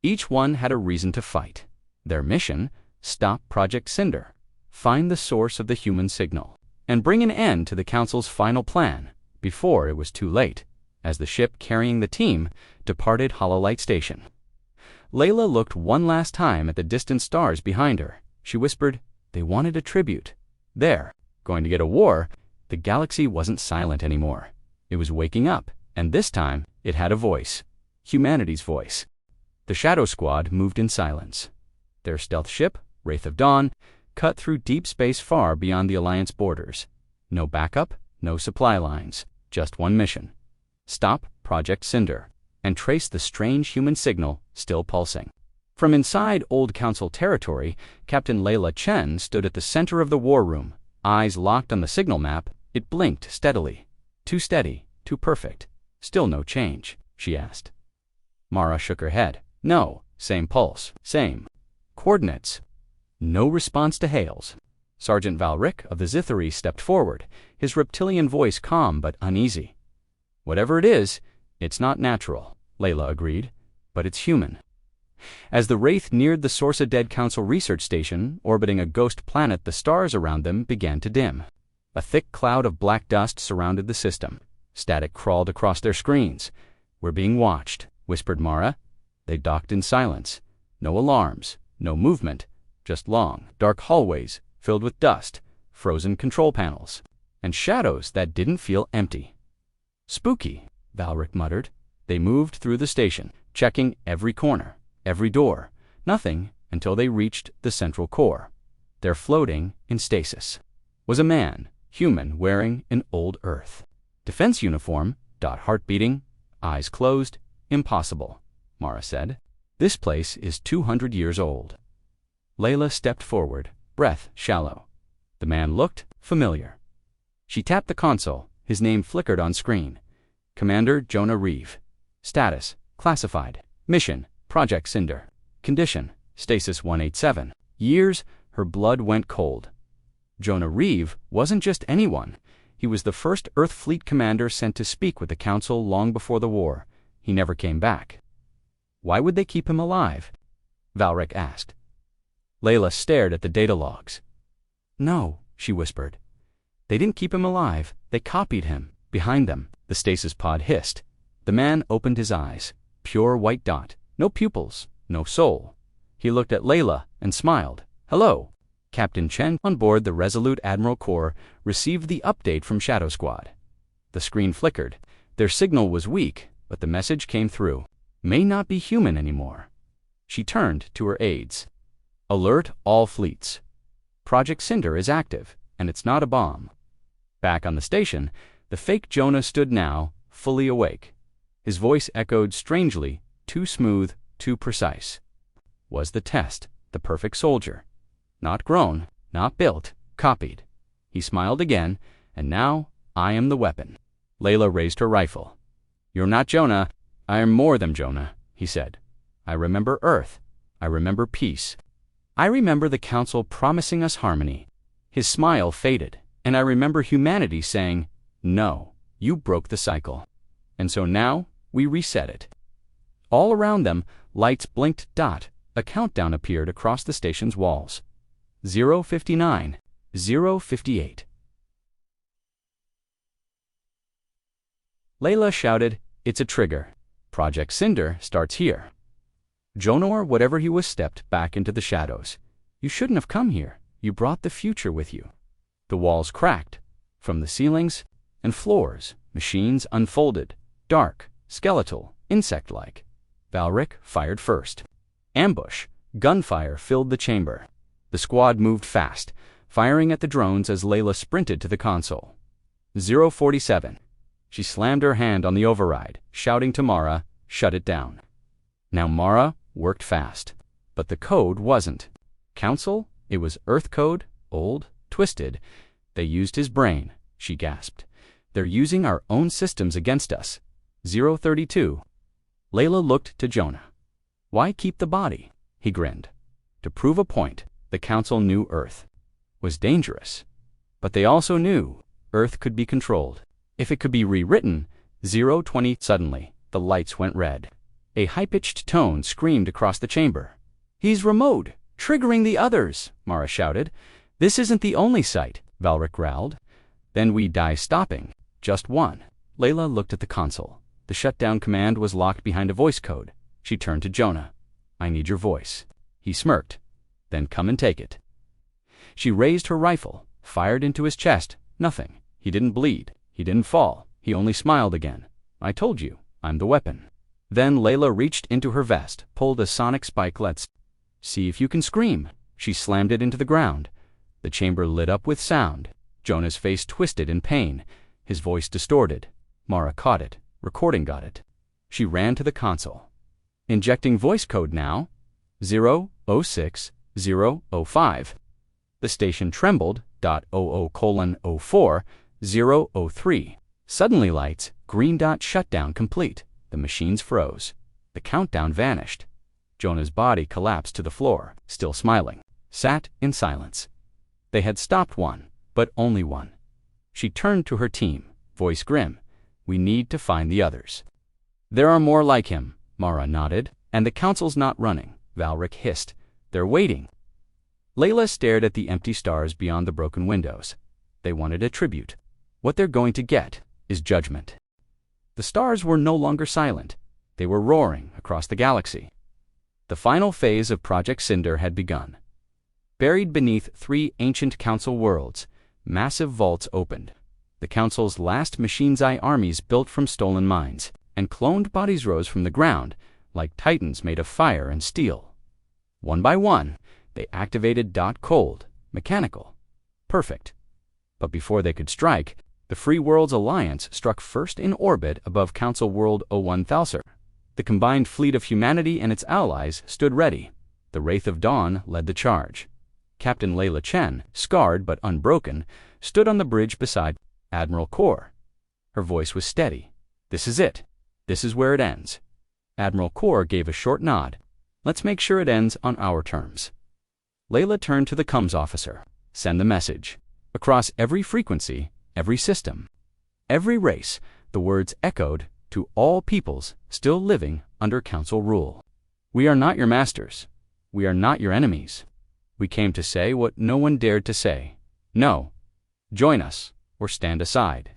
Each one had a reason to fight. Their mission: stop Project Cinder, find the source of the human signal, and bring an end to the council's final plan before it was too late, as the ship carrying the team departed Hololight Station. Layla looked one last time at the distant stars behind her. She whispered, they wanted a tribute. They're going to get a war. The galaxy wasn't silent anymore. It was waking up, and this time it had a voice. Humanity's voice. The Shadow Squad moved in silence. Their stealth ship, Wraith of Dawn, cut through deep space far beyond the Alliance borders. No backup, no supply lines, just one mission. Stop Project Cinder, and trace the strange human signal still pulsing. From inside Old Council territory, Captain Layla Chen stood at the center of the war room, eyes locked on the signal map. It blinked steadily. Too steady, too perfect. Still no change, she asked. Mara shook her head. No, same pulse, same coordinates. No response to hails. Sergeant Valric of the Zitheri stepped forward, his reptilian voice calm but uneasy. Whatever it is, it's not natural, Layla agreed, but it's human. As the Wraith neared the Source of Dead Council research station, orbiting a ghost planet, the stars around them began to dim. A thick cloud of black dust surrounded the system. Static crawled across their screens. We're being watched, whispered Mara. They docked in silence. No alarms, no movement, just long, dark hallways filled with dust, frozen control panels, and shadows that didn't feel empty. Spooky, Valric muttered. They moved through the station, checking every corner, every door. Nothing until they reached the central core. There, floating in stasis, was a man, human, wearing an old Earth defense uniform, heart beating, eyes closed. Impossible, Mara said. This place is 200 years old. Layla stepped forward, breath shallow. The man looked familiar. She tapped the console. His name flickered on screen. Commander Jonah Reeve. Status: classified. Mission: Project Cinder. Condition: Stasis 187. Years. Her blood went cold. Jonah Reeve wasn't just anyone. He was the first Earth Fleet commander sent to speak with the Council long before the war. He never came back. Why would they keep him alive? Valric asked. Layla stared at the data logs. No, she whispered. They didn't keep him alive. They copied him. Behind them, the stasis pod hissed. The man opened his eyes. Pure white dot. No pupils. No soul. He looked at Layla and smiled. Hello. Captain Chen, on board the Resolute Admiral Corps, received the update from Shadow Squad. The screen flickered. Their signal was weak, but the message came through. May not be human anymore. She turned to her aides. Alert all fleets. Project Cinder is active, and it's not a bomb. Back on the station, the fake Jonah stood now, fully awake. His voice echoed strangely, too smooth, too precise. Was the test, the perfect soldier. Not grown, not built, copied. He smiled again, and now I am the weapon. Layla raised her rifle. You're not Jonah. I am more than Jonah, he said. I remember Earth. I remember peace. I remember the Council promising us harmony. His smile faded, and I remember humanity saying, no, you broke the cycle. And so now we reset it. All around them, lights blinked. A countdown appeared across the station's walls. 059, 058. Layla shouted, it's a trigger. Project Cinder starts here. Jonor, whatever he was, stepped back into the shadows. You shouldn't have come here. You brought the future with you. The walls cracked. From the ceilings and floors, machines unfolded. Dark, skeletal, insect-like. Valric fired first. Ambush. Gunfire filled the chamber. The squad moved fast, firing at the drones as Layla sprinted to the console. 047. She slammed her hand on the override, shouting to Mara, shut it down. Now Mara, worked fast. But the code wasn't. Council? It was Earth code, old, twisted. They used his brain, she gasped. They're using our own systems against us. 032. Layla looked to Jonah. Why keep the body? He grinned. To prove a point. The Council knew Earth was dangerous. But they also knew Earth could be controlled. If it could be rewritten, 020. Suddenly, the lights went red. A high-pitched tone screamed across the chamber. He's remote, triggering the others, Mara shouted. This isn't the only site, Valric growled. Then we die stopping. Just one. Layla looked at the console. The shutdown command was locked behind a voice code. She turned to Jonah. I need your voice. He smirked. Then come and take it. She raised her rifle, fired into his chest. Nothing. He didn't bleed. He didn't fall. He only smiled again. I told you, I'm the weapon. Then Layla reached into her vest, pulled a sonic spike. Let's see if you can scream. She slammed it into the ground. The chamber lit up with sound. Jonah's face twisted in pain. His voice distorted. Mara caught it. Recording got it. She ran to the console. Injecting voice code now. 006-005. The station trembled. .00:04, 003. Suddenly lights, green dot shutdown complete. The machines froze. The countdown vanished. Jonah's body collapsed to the floor, still smiling. Sat in silence. They had stopped one, but only one. She turned to her team, voice grim. We need to find the others. There are more like him, Mara nodded. And the Council's not running, Valric hissed. They're waiting. Layla stared at the empty stars beyond the broken windows. They wanted a tribute. What they're going to get is judgment. The stars were no longer silent. They were roaring across the galaxy. The final phase of Project Cinder had begun. Buried beneath 3 ancient Council worlds, massive vaults opened. The Council's last Machine's Eye armies built from stolen mines, and cloned bodies rose from the ground, like titans made of fire and steel. One by one, they activated cold, mechanical, perfect. But before they could strike, the Free Worlds Alliance struck first in orbit above Council World 01 Thalsar. The combined fleet of humanity and its allies stood ready. The Wraith of Dawn led the charge. Captain Layla Chen, scarred but unbroken, stood on the bridge beside Admiral Kor. Her voice was steady. This is it. This is where it ends. Admiral Kor gave a short nod. Let's make sure it ends on our terms. Layla turned to the comms officer. Send the message. Across every frequency, every system, every race, the words echoed to all peoples still living under Council rule. We are not your masters. We are not your enemies. We came to say what no one dared to say. No. Join us, or stand aside.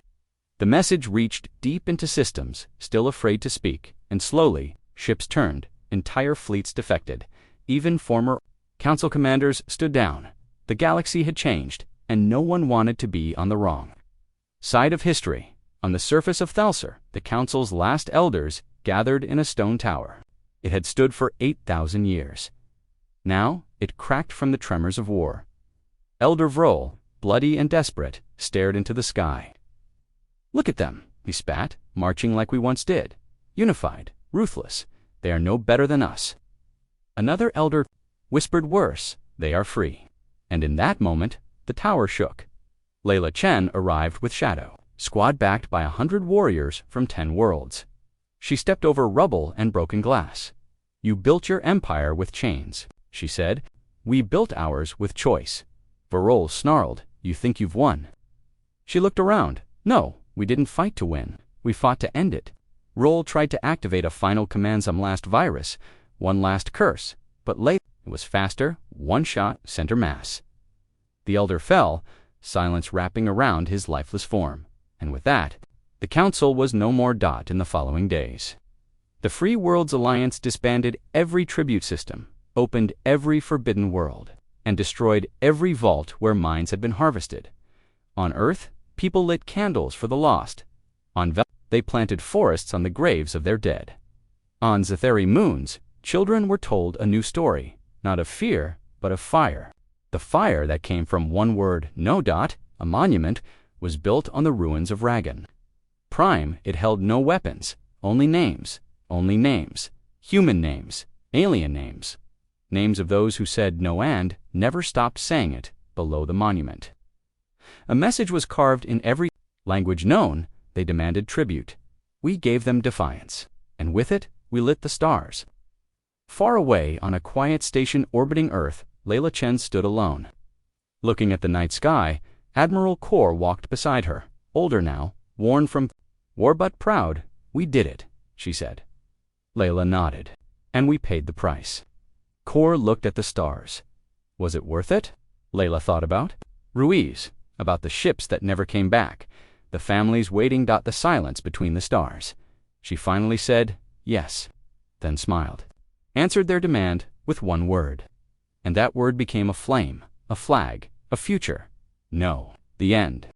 The message reached deep into systems, still afraid to speak, and slowly, ships turned, entire fleets defected. Even former Council commanders stood down. The galaxy had changed, and no one wanted to be on the wrong side of history. On the surface of Thalsar, the Council's last elders gathered in a stone tower. It had stood for 8,000 years. Now, it cracked from the tremors of war. Elder Vrol, bloody and desperate, stared into the sky. Look at them, he spat, marching like we once did. Unified, ruthless. They are no better than us. Another elder whispered worse. They are free. And in that moment, the tower shook. Layla Chen arrived with Shadow, squad backed by 100 warriors from 10 worlds. She stepped over rubble and broken glass. You built your empire with chains, she said. We built ours with choice. Varol snarled. You think you've won? She looked around. No, we didn't fight to win. We fought to end it. Roll tried to activate a final command some last virus, one last curse, but Layla was faster, one shot, center mass. The elder fell, silence wrapping around his lifeless form. And with that, the Council was no more in the following days. The Free Worlds Alliance disbanded every tribute system, opened every forbidden world, and destroyed every vault where mines had been harvested. On Earth, people lit candles for the lost. On Vel, they planted forests on the graves of their dead. On Zetheri moons, children were told a new story, not of fear, but of fire. The fire that came from one word, no. A monument, was built on the ruins of Ragan. Prime, it held no weapons, only names, human names, Alien names. Names of those who said no and never stopped saying it below the monument. A message was carved in every language known. They demanded tribute. We gave them defiance, and with it, we lit the stars. Far away on a quiet station orbiting Earth, Layla Chen stood alone. Looking at the night sky, Admiral Kaur walked beside her, older now, worn from war but proud. We did it, she said. Layla nodded. And we paid the price. Kaur looked at the stars. Was it worth it? Layla thought about Ruiz, about the ships that never came back, the families waiting. The silence between the stars. She finally said, yes, then smiled. Answered their demand with one word. And that word became a flame, a flag, a future. No, the end.